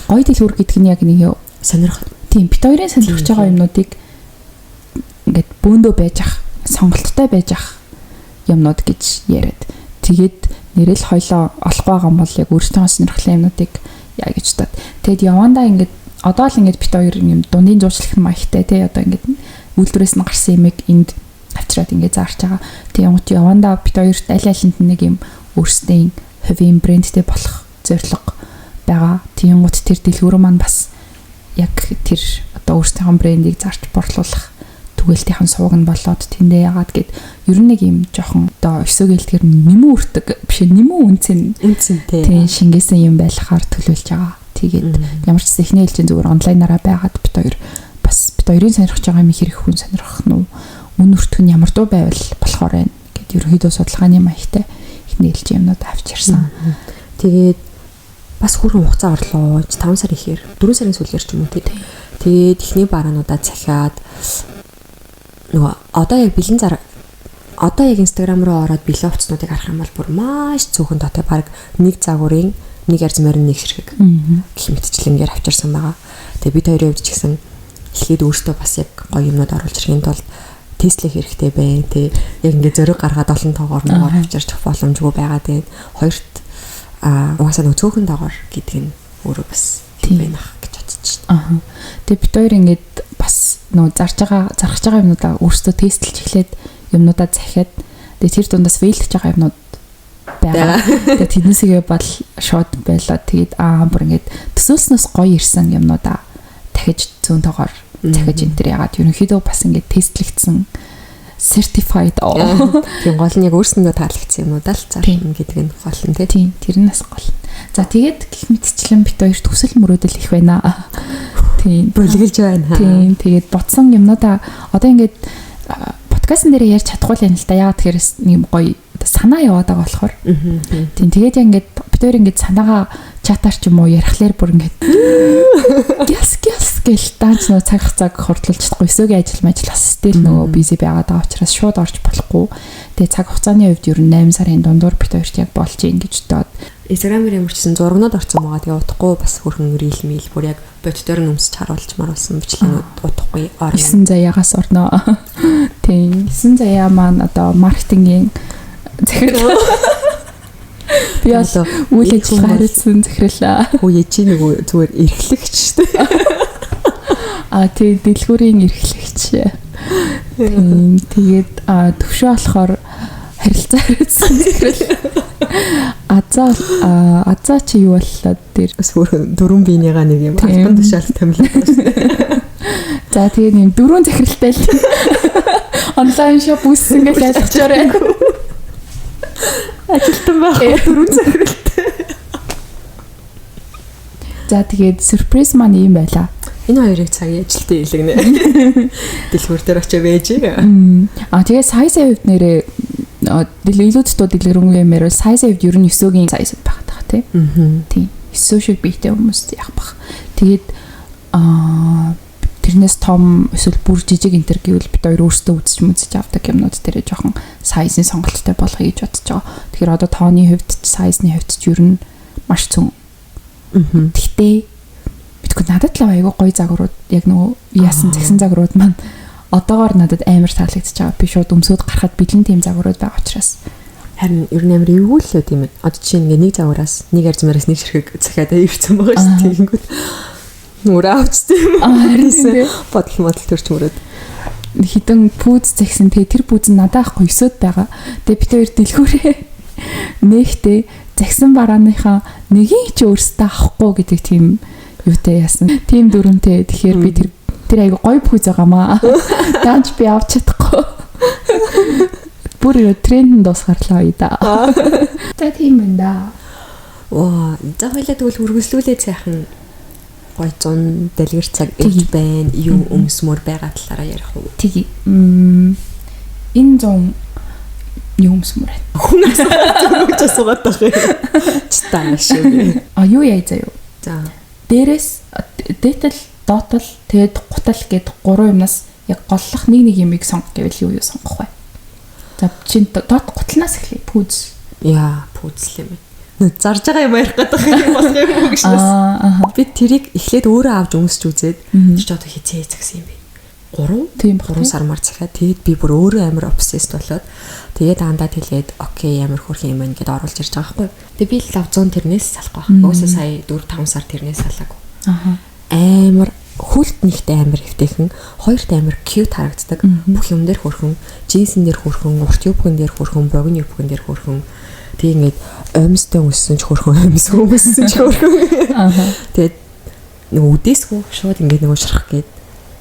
Гой дэлгүүр гэдэг нь яг нэг сонирх. Тийм бид хоёрын сонирхож байгаа юмнуудыг ингээд бөөндөө байж ах сонголттой байж ах юмнууд гэж яриад. Тэгээд нэрэл хойлоо олох байгаа юм бол яг өөртөө сонирхлын юмнуудыг яа гэж таад. Тэгэд явандаа ингээд одоо л ингээд бид хоёр юм дундын зуршлах маягтай тий одоо ингээд үйлдвэрээс нь гарсан юмыг энд авчираад ингээд заарч байгаа. Тийм гот явандаа бид хоёрт аль алинд нэг юм өөрсдийн хувийн брэндтэй болох зорилго байгаа. Тийм гот тэр дэлгүүр маань бас яг тэр одоо өөрсдийн брендийг зарч борлуулах түгээлтийн суваг нь болоод тэндээ яагаад гэд ер нь нэг юм жоохон одоо өсөөгээлтгэр нэмүү өртөг биш нэмүү үнцэнтэй тийм шингээсэн юм байлахаар төлөвлөж байгаа. Тэгээд ямар ч ихний хэлжин зүгээр онлайнаараа байгаад бид хоёр бас бид хоёрын сонирхож байгаа юм хэрэг хүн сонирхох нь үн өртөх нь ямар дуу байвал болохоор байна гэд ерөөдөө судалгааны маягтай ихний хэлжин юмнууд авчирсан. Тэгээд бас хүрэн хугацаа орлоо 5 сар ихээр 4 сарын сүүлээр ч юм уу тэгээд ихний бараануудаа захиад нөгөө одоо яг бэлэн зар одоо яг Instagram руу ороод бэлэн хувцснуудыг харах юм бол бүр маш цөөхөн тоотой баг нэг загварын нэг арзмаар нэг ширхэг гэх мэтчлэнгээр авчирсан байгаа. Тэгээ бид хоёрын хувьд ч гэсэн эхлээд өөртөө бас яг гоё юмнууд оруулж ирэхин тулд тестлэх хэрэгтэй байна. Тэг яг ингээд зориг гаргаад олон тоогоор муугаар авчирч боломжгүй байгаа. Тэгээд хоёрт угаасаа нөгөө цөөхөн тоогоор гэдэг нь өөрөө бас тийм байна гэж бодчих. Тэгээ бид хоёр ингээд бас нөө зархаж байгаа юмнуудаа өөрсдөө тестэлж эхлээд юмнуудаа захиад тэгээ тэр дундаас фейлдэж байгаа юмнууд байгаа. Тэгээ тэднээсээ бол шууд байлаа. Тэгээд бүр ингээд төсөөлснөөс гоё ирсэн юмнуудаа дахиж зүүн тоогоор захиж энэ төр ягаад ерөнхийдөө бас ингээд тестлэгдсэн certified тийм гол нь яг өөрсөндөө таалагдсан юмудаа л зарна гэдэг нь гол нь тийм тэрнээс гол. За тэгээд гих мэтчлэн бит хоёр төсөл мөрөөдөл их байна. Тийм бүлгэлж байна. Тийм тэгээд ботсон юмнуудаа одоо ингээд подкастн дээр ярьж чадахгүй юм л да. Яагаад тэгэхээр нэг гоё санаа яваад байгаа болохоор. Тийм тэгээд ингээд бид хоёр ингээд санаагаа чатаар ч юм уу ярихлаар бүр ингээд гяс гэл даанч нөө цаг хордлуулж чадахгүй өсөөгийн ажил бас стил нөгөө бизи байгаад байгаа учраас шууд орж болохгүй. Тэгээ цаг хугацааны хувьд ер нь 8 сарын дундуур бид хоёрт яг болж ийн гэж бодоод Instagram-ээр ямарчсан зургнууд орсон байгаа. Тэгээ утахгүй бас хөрхөн рил мил бүр яг боддоор нь өмсөж харуулж маруулсан бичлэгүүд утахгүй орно. 9 заяагаас орно. Тийм 9 заяа маань одоо маркетингийн захирал би одоо үйл ажиллагаа хариуцсан захирал. Үе чи нэг зүгээр эрхлэгч шүү дээ. Тийм дэлгүүрийн эрхлэгч. Тэгээд төвшөө болохоор харилцаа хариуцсан захирал. Азаа чи юу боллоо тэр дөрвөн биенийгаа нэг юм альбан тушаал томилоод байна. За тэгээд юм дөрвөн захиралтай л онлайн шоп үүссэн гэж ойлгочоорой. Ажилтан байхгүй дөрвөн захиралтай. За тэгээд сюрприз маань юм байла. Энэ хоёрыг цагийн ажилтан илгэнэ. Дэлгүүр дээр очиж байжээ. Тэгээд саясын хувьд нэрээ илүү дэлгэрэнгүй юмэр саясын хувьд ер нь 9-гийн саясад байх таа тий. Тийм. 9 шиг биетэй хүмүүс яах бах. Тэгээд тэрнээс том эсвэл бүр жижиг интер гэвэл бид хоёр өөрсдөө үзэж авдаг юмнууд дээр жоохон сайзны сонголттой болгоё гэж бодож байгаа. Тэгэхээр одоо тооны хувьд сайзны хувьд ч ер нь маш цөм. Гэхдээ бидгүй надад л аягүй гоё загварууд яг нөгөө яасан загсан загварууд маань одоогоор надад амар таалагдчихж байгаа. Би шууд өмсөд гарахад бэлэн тийм загварууд байгаа учраас харин ер нь амар эвгүй л тийм ээ. Одоо чинь ингээ нэг загвараас нэг арзмараас нэг ширхэг захиад ирсэн байгаа шүү дээ. Тэгэнгүүт нүрээ авчтай юм. Харин бодол төрч мөрөд хитэн пүүз загсан. Тэгээ тэр пүүз нь надад ахгүй 9-д байгаа. Тэгээ бид хоёр дэлгүүрээ нэгтэй загсан барааныхаа нэгийг ч өөрсдөө авахгүй гэдэг тийм юутай яасан. Тийм дүрмтэй. Тэгэхээр би тэр айгу гоё пүүз байгаамаа. Даанч би авч чадахгүй. Бүр тренд дуусгарлаа уу да. За тийм байна да. Оо, за хоёлаа тэгвэл үргэлжлүүлээ сайхан гой 100 дэлгэр цаг ээж байна. Юу өмсмөр байгаа талаараа ярих уу? Тэгье. Энэ 100 юу өмсмөр байна. Хүнээс зүгж асуугаад байгаа. Чтааш. Юу яа заяа. За. Дээрээс дээтэл доотол тэгэд гутал гэд 3 юмнаас яг голлох нэг юмыг сонго гэвэл юу сонгох вэ? За чинь доот гутлнаас эхлэе. Пүүз. Яа, пүүз л юм. Зарж байгаа юм ярих гэдэг юм болох юм уу гэж. Би тэрийг эхлээд өөрөө авч өмсч үзээд чи одоо хизээ загсан юм бэ? 3 сар мар захиад тэгээд би бүр өөрөө амар обсессд болоод тэгээд андаад хэлээд окей амар хөрх юм байна гэдээ оруулж ирж байгаа байхгүй. Тэгээд би л 500 тэрнээс салахгүй байна. Өөөсөө сая 4-5 сар тэрнээс салаагүй. Амар хүлт нэгтэй амар хэвтэйхэн, хоёрт амар cute харагддаг. Бүх юм дээр хөрхөн, джинсен дээр хөрхөн, урт юбкэн дээр хөрхөн, богино юбкэн дээр хөрхөн. Тэгээд ингээд оймстой өссөн ч хөрхөн, оймсгүй өссөн ч хөрхөн. Тэгээд нөгөө үдээсгүй шууд ингээд нөгөө шарах гээд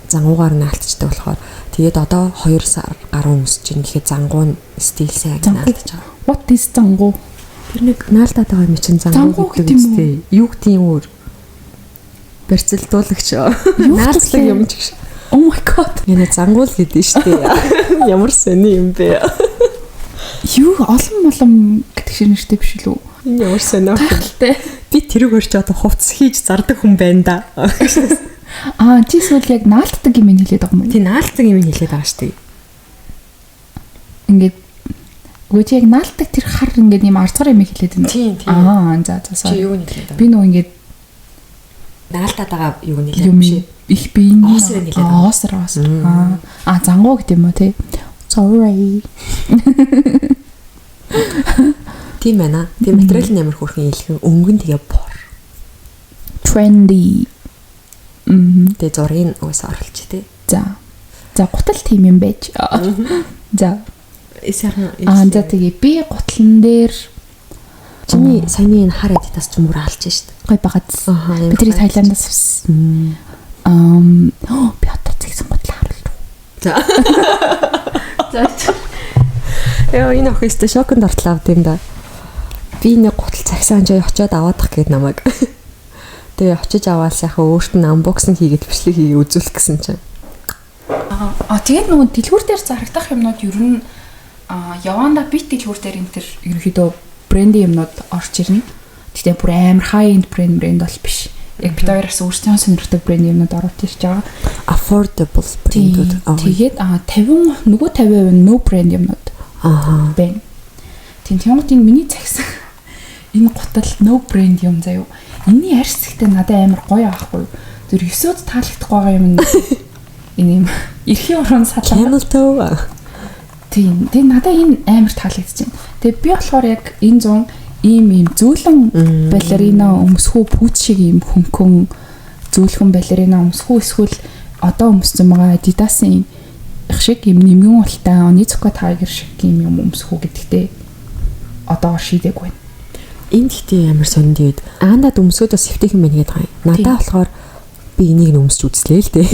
зангуугаар нь алдчихдаг болохоор тэгээд одоо 2 сар гаруй өмсөж чинь гэхэд зангуу нь стил сайн алдчихж байгаа. What is зангуу? Тэр нэг наалдаад байгаа юм чинь зангуу гэдэг үстэй. Юу гэдэг юм өөр? Барьцалдуулагч. Наалцлаг юм ч гэж. Oh my god. Энэ зангуул гэдэг шүү дээ. Ямар сони юм бэ? Юу олон гэдэг шиг нэртэй биш үү? Энэ ямар сонио хэлтэй. Би тэрийг өрч одоо хувцс хийж зардаг хүн байна да. Чи эсвэл яг наалтдаг юм хэлээд байгаа юм уу? Тий, наалтдаг юм хэлээд байгаа шүү дээ. Ингээд үгүй яг наалтдаг тэр хар ингээд юм арцгаар юм хэлээд байна. Тийм. За. Чи юу хэлээд байгаа? Би нөгөө ингээд наалтаад байгаа юу хэлээд биш. Их биений оосрыг хэлээд байгаа. Ооср. Зангуу гэдэг юм уу те? Sorry. Тийм байна. Тийм материал нь ямар хөрхэн илхэн өнгөн тэгээ бор. Trendy. Тэгээ зургийг уусаа оруулчих тий. За. За гутал тийм юм байж. За. За тэгээ би гутлан дээр чиний саяны энэ хар эдитас ч мөр алж штт. Гой багц. Би тэрийг Таиландаас авсан. Би одоо зэгсэн гутлаа харуулж. За. Яа энэ охист шоконд ортлоо авд юм да. Би нэг гутал цагсаан жоо очиод аваадах гээд намайг. Тэгээ очиж аваад сайхан өөрт нь анбоксинг хийгээд бичлэг хийгээ үзүүлэх гэсэн чинь. Тэгээд нөгөө дэлгүүр дээр зарагдах юмнууд ер нь Яванда бит дэлгүүр дээр энэ төр ерөнхийдөө брендийн юмнууд орж ирнэ. Гэхдээ бүр амар high end брэнд бол биш. Яг бид хоёроос өөрсдөө сонирхдаг брендийн юмнууд ороод ирж байгаа. Affordable брэндүүд. Тэгээд 50 нөгөө 50% no брэнд юмнууд. Бэн. Тэнцэнийн миний цагсан энэ гутал no брэнд юм заяо. Энийний арьс ихтэй надад амар гоё аахгүй. Зүр 9-д таалагдах байгаа юм. Энэ юм эрхийн уран салаа. Camel toe. Тийм. Тэгээ надад энэ амар таалагдчихэв. Тэгээ би болохоор яг энэ 100 ийм зөөлөн балерина өмсөхүү пүүц шиг ийм хөнгөн зөөлхөн балерина өмсөхүү эсвэл одоо өмссөн байгаа Adidas-ын их шиг ийм нэмгэн ултай Onitsuka Tiger шиг юм өмсөхүү гэдэгтээ одоо шийдэггүй. Энд ихтэй амар сонинд аандад өмсөд бас хэвтэх юм байна гэдэг юм. Надаа болохоор би энийг өмсч үзлээ л дээ.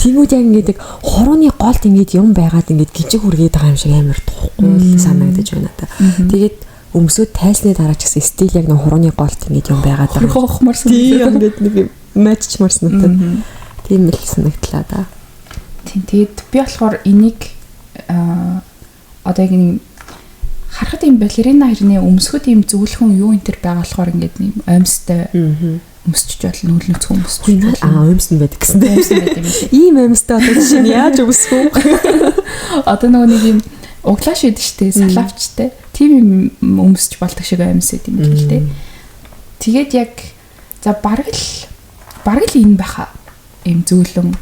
Тэнгүүд яг ингэдэг хурууны голд ингэж юм байгаад ингэж гिजиг хүргээд байгаа юм шиг амар тухгүй санагдаж байна надаа. Тэгээд өмсөд тайсны дараа ч гэсэн стил яг нэг хурууны голд ингэж юм байгаад байгаа. Хохмарсан. Тийм ингэж нэг матчмарсан надад. Тийм л санагдлаа да. Тийм тэгээд би болохоор энийг одоо яг нэг харахад юм балерина хэрнээ өмсөхөд юм зөвлөхөн юу энэ төр байгаа болохоор ингээд юм амьстай өмсчих болно нөлөөцгөө өмсчих. Амьстай байдаг гэсэн. Амьстай байдаг юм шиг. Ийм амьстай одоо жишээ нь яаж өмсөх вэ? Одоо нөгөө нэг юм углааш идэв штэ салавчтай. Тийм юм өмсч болдог шиг амьс идэв юм л дээ. Тэгээд яг за бараг л энэ баха юм зөөлөн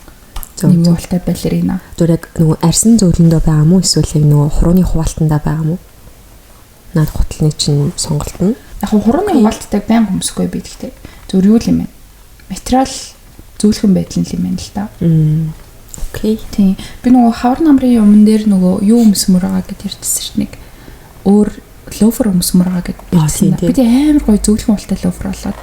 нэмэлтэй балерина. Зүгээр яг нөгөө арьсан зөөлөндөө байгаа мó эсвэл яг нөгөө хурууны хуваалтандаа байгаа мó? Наад гутлын чинь сонголт нь. Яг хурууны хуваалттай байнга өмсөхгүй би гэхдээ зүгээр юу юм бэ? Материал зөөлхөн байдал юм байна л да. Окей. Тийм. Би нөгөө хавар намрын юмн дээр нөгөө юу өмсмөр байгаа гэдээ ярьчихсан шүү нэг. Өөр лофер өмсмөр байгаа гэдэг. Би амар гоё зөөлхөн ултай лофер болоод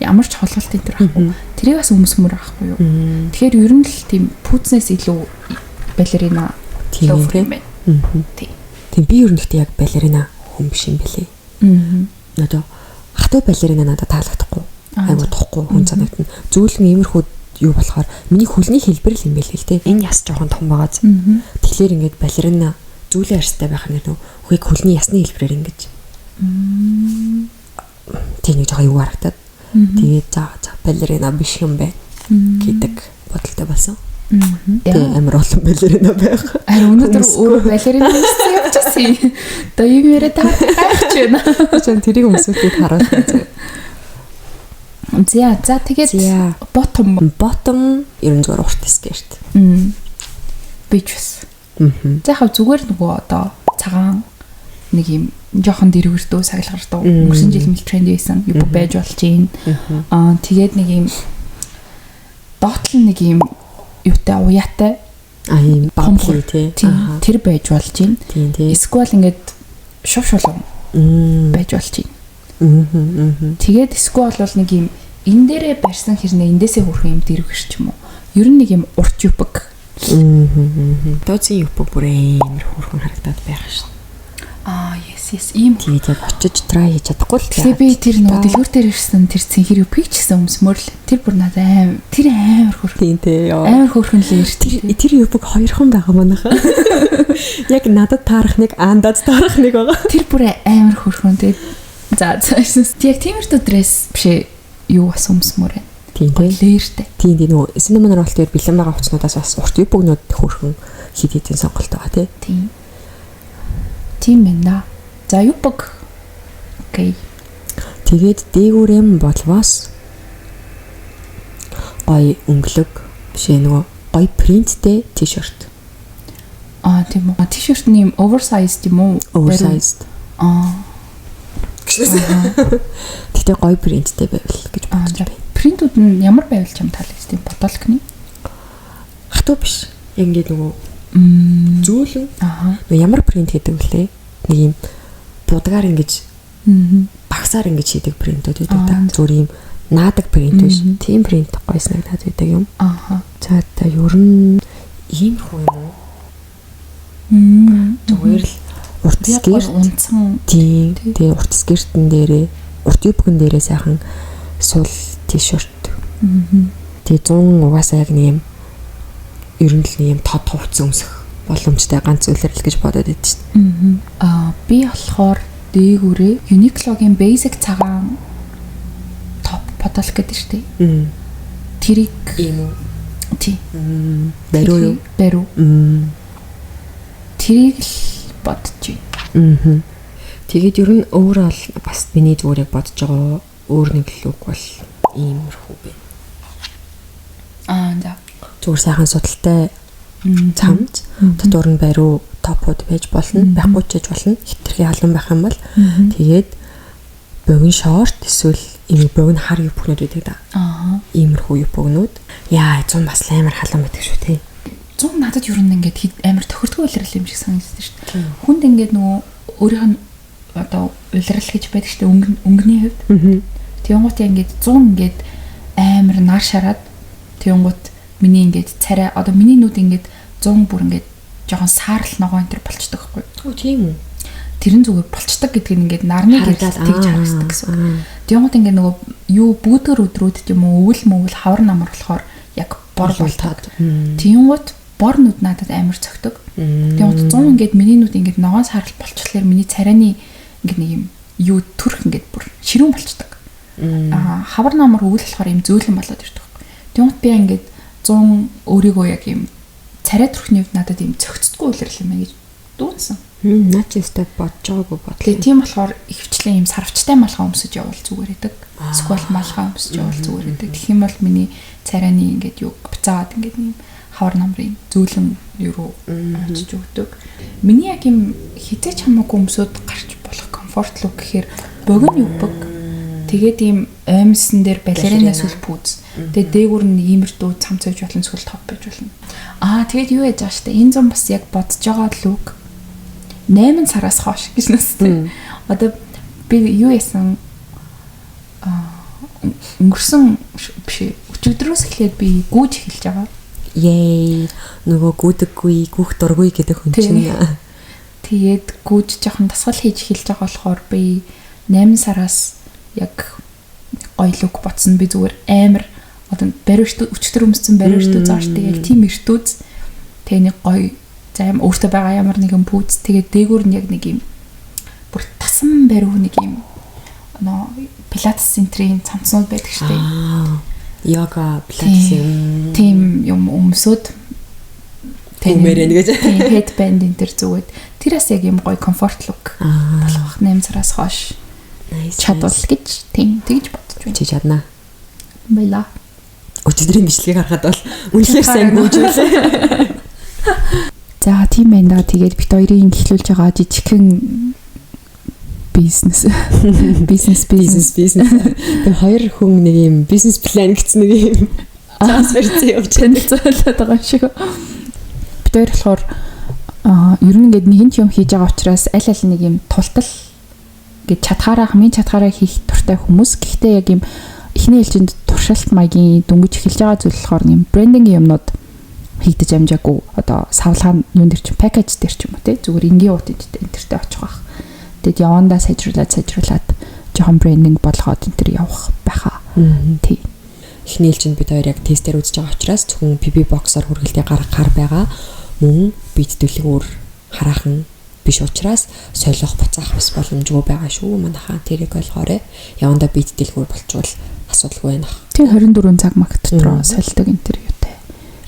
ямар ч холголт энэ төр ахгүй. Тэрийг бас өмсмөр байхгүй юу? Тэгэхээр ер нь л тийм пүүцнээс илүү балерина лофер юм байна. Тийм би ер нь гэхдээ яг балерина хүн биш юм бэлээ. Надад хатуу балерина надад таалагдахгүй. Айгуу тухгүй хүн санагдана. Зөөлөн иймэрхүү юу болохоор миний хөлний хэлбэр л юм байл л те. Энэ яс жоохон том байгааз. Тэгэхээр ингээд балерина зөөлөн арьстай байх нь үхийг хөлний ясны хэлбэрээр ингэж. Тийм нэг жоохон юу харагдаад. Тэгээд за балерина биш юм байна гэдэг бодолтой болсон. Тэгээ амар олон балерина байх. Өнөөдөр өөрөө балерина өмссөн явчихсан. Одоо юм яриад таах ч байна. Чон тэрийг өмсөөлөд харуулсан. За тэгээд bottom ерөн зүгээр урт скерт. Бичс. За хав зүгээр нөгөө одоо цагаан нэг юм жоохон дэрвэрдөө сагалгартуу өнгөрсөн жил мэл тренд байсан юу байж болж юм. Тэгээд нэг юм доотлон нэг юм юутай уяатай ийм бамбли тий. Тэр байж болж юм. Эсвэл ингээд шув шулуун байж болж юм. Тэгээд эсвэл бол нэг юм энэ дээрээ барьсан хэрнээ эндээсээ хүрэх юм дэрвэрч юм уу? Ер нь нэг юм урт юпг. Дооцын юпг бүр амар хөрхөн харагдаад байх шин. Yes ийм тэгээд яг очиж try хийж чадахгүй л тэгээ би тэр нөгөө дэлгүүр дээр ирсэн тэр цэнхэр юпг ч гэсэн өмсмөр л тэр бүр надад амар хөрхөн. Тийм амар хөрхөн л ирсэн. Тэр юпг хоёрхан байгаа манайха. Яг надад таарах нэг аандад таарах нэг байгаа. Тэр бүр амар хөрхөн тэгээд яг тиймэрхүү дресс биш юу бас өмсмөр байна. Тийм лээртэй. Тийм нөгөө cinnamon roll дээр бэлэн байгаа хувцснуудаас бас урт юпгнууд хөрхөн хид хидийн сонголт байгаа тий. Тийм байна. За юпг. Окей. Тэгээд дээгүүрэм болвоос гоё өнгөлөг биш нөгөө гоё принттэй тишерт. Тийм үү. Тишерт нэм oversized юм уу? Oversized. Гэтэ гоё принттэй байвал гэж бодож байна. Принтүүд нь ямар байвал ч юм таалагдсан тийм бодолкны. Хатуу биш. Яг ингээд нөгөө зөөлөн. Нөгөө ямар принт хийдэг вүлээ? Нэг юм будгаар ингэж багсаар ингэж хийдэг принтүүд байдаг та. Зүгээр юм наадаг принт биш. Тийм принт гоё санагдаад байдаг юм. За та ер нь иймэрхүү юм уу? Зүгээр л урт скерт унтсан тийм урт скертэн дээрээ урт юбгэн дээрээ сайхан сул тишерт. Тэгээ 100 угаасаа яг нэг юм ер нь л нэг юм тод хувцас өмсөх боломжтой ганц зүйлэр л гэж бодоод байдаг шүү дээ. Би болохоор дээгүүрээ Uniqlo-гийн basic цагаан топ бодолк гэдэг шүү дээ. Тэрийг ийм үү? Тий. Баруу. Тэрийг л бодож байна. Тэгээд ер нь өөрөө л бас миний зүгээр яг бодож байгаа өөр нэг л үг бол иймэрхүү бэ. За. Зүгээр сайхан судалтай цамц дотор нь бариу топууд байж болно, байхгүй ч гэж болно. Хитрхи халуун байх юм бол тэгээд богино шорт эсвэл ийм богино хар юбкнүүд байдаг да. Иймэрхүү юбкнүүд. Яа, 100 бас амар халуун байдаг шүү те. 100 надад ер нь ингээд амар тохирдгүй улирал юм шиг санагддаг шүү дээ. Хүнд ингээд нөгөө өөрийнх нь одоо улирал гэж байдаг шүү дээ өнгөний хувьд. Тэнгуут ингээд 100 ингээд амар нар шараад тэнгуут миний ингээд царай одоо миний нүд ингээд 100 бүр ингээд жоохон саарл ногоо энэ төр болчдөг байхгүй. Оо тийм үү. Тэрэн зүгээр болчдөг гэдэг нь ингээд нарны гэдэл тэгж харагддаг гэсэн. Тэнгуут ингээд нөгөө юу бүүдгэр өдрүүд юм уу өвөл мөвөл хавар намар болохоор яг бор болтоод. Тэнгуут бор нүд надад амар цогтөг. Тэнгуут 100 ингээд миний нүд ингээд ногоон саарл болчихлоор миний царайны ингээд нэг юм юу төрх ингээд бүр ширүүн болчдөг. Хавар намар өвөл болохоор юм зөөлөн болоод ирдэг байхгүй. Тэнгуут би ингээд 100 өөрийгөө яг юм царай төрхний хувьд надад юм цогцдгүй улирал юм гэж дүүнсэн. Наа чи өстэй бодож байгаагүй бодлоо. Тэгээ тийм болохоор ихвчлэн юм сарвчтай малгай өмсөж явал зүгээр байдаг. Эсвэл малгай өмсөж явал зүгээр байдаг. Тэгэх юм бол миний царайны ингээд юу буцаад ингээд юм хавар намрын зөөлөн юу очиж өгдөг. Миний яг юм хизээч хамаагүй өмсөд гарч болох комфорт лук гэхээр богино юбг. Тэгээд ийм оймсон дээр балерина сүл пүүз. Тэгээд дээгүүр нь иймэрдүү цамц байж болно сүл топ байж болно. Тэгээд юу яаж байгаа штэ энэ зам бас яг бодож байгаа лук 8 сараас хойш гэж нэстэй. Одоо би юу яасан өнгөрсөн биш өчигдрөөс эхлээд би гүйж эхэлж байгаа. Yay нөгөө гүйдэггүй гүөх дургүй гэдэг хүн чинь. Тэгээд гүйж жоохон дасгал хийж эхэлж байгаа болохоор би 8 сараас яг гоё лук ботсон би зүгээр амар одоо бариушд өчтөр өмссөн бариушд зааштай яг тийм эртүүц тэгээ нэг гоё заим өөртөө байгаа ямар нэгэн пүүц тэгээ дээгүүр нь яг нэг юм бүр тасан бариу нэг юм пилатес центрийн цамцнууд байдаг штэ йога пилатес тийм юм өмсөд тэмэрэн гэж тийм headband энэ төр зүгээд тэрээс яг юм гоё комфорт лук болох 8 сараас хойш чадвал гэж тийм тэгж бодож байна. Чи чаднаа. Баяла. Өчигдрийн бичлэгийг харахад бол үнэхээр сайн гүйжүүлээ. За тийм байна да. Тэгээд бит хоёрын эхлүүлж байгаа жижигхэн бизнес. Тэр хоёр хүн нэг юм бизнес план гэсэн нэг юм трансферцээ явуулж танилцуулаад байгаа шиг. Бит хоёр болохоор ер нь ингээд нэгэн юм хийж байгаа учраас аль аль нэг юм тултал гэж хамгийн чадхаараа хийх дуртай хүмүүс. Гэхдээ яг юм эхний ээлжинд туршилт маягийн дөнгөж эхэлж байгаа зүйл болохоор юм брендингийн юмнууд хийгдэж амжаагүй. Одоо савлгаан юун дээр чинь пакэж дээр ч юм уу те зүгээр энгийн утад энтертэй очих байх. Тэгэд явандаа сайжруулад жоохон брендинг болгоод энэ төр явах байхаа. Тий. Эхний ээлжинд бид хоёр яг тестээр үзэж байгаа учраас зөвхөн PB box-оор хүргэлтээ гаргахаар байгаа. Мөн бид дэлгүүр хараахан биш учраас солих буцаах бас боломжгүй байгаа шүү манайхаа тэрийг ойлгоорой. Явандаа бид дэлгүүр болчвол асуудалгүй байна. Тэг 24 цаг маг дотроо солидог интервьютэй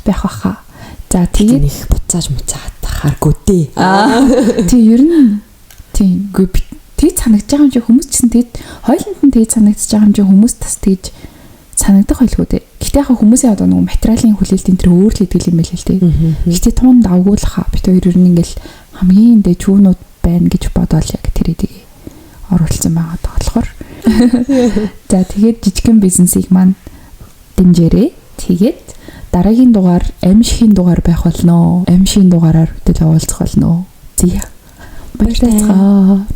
байх баха. За тэгээд их буцааж муцаад харгүй дээ. Тэг ер нь тийм тэг санагдаж байгаа юм чи хүмүүс ч гэсэн тэгэд хойлонд нь тэг санагдаж байгаа юм чи хүмүүс тас тэгж санагдах байлгүй дээ. Гэтэ яг хүмүүсийн одоо нөгөө материалын хүлээлт энэ төр өөр л идэг юм байл л дээ. Гэтэ туун давгуулахаа бит хоёр ер нь ингээл хамгийн дэ чүүнүүд байна гэж бодоол яг тэр эдийг оруулсан байгаа болохоор. За тэгээд жижигхэн бизнесийг маань дэмжээрэй. Тэгээд дараагийн дугаар аимшигын дугаар байх болно. Аимшигын дугаараар үүдэл уулзах болно. Зя. Баярлалаа.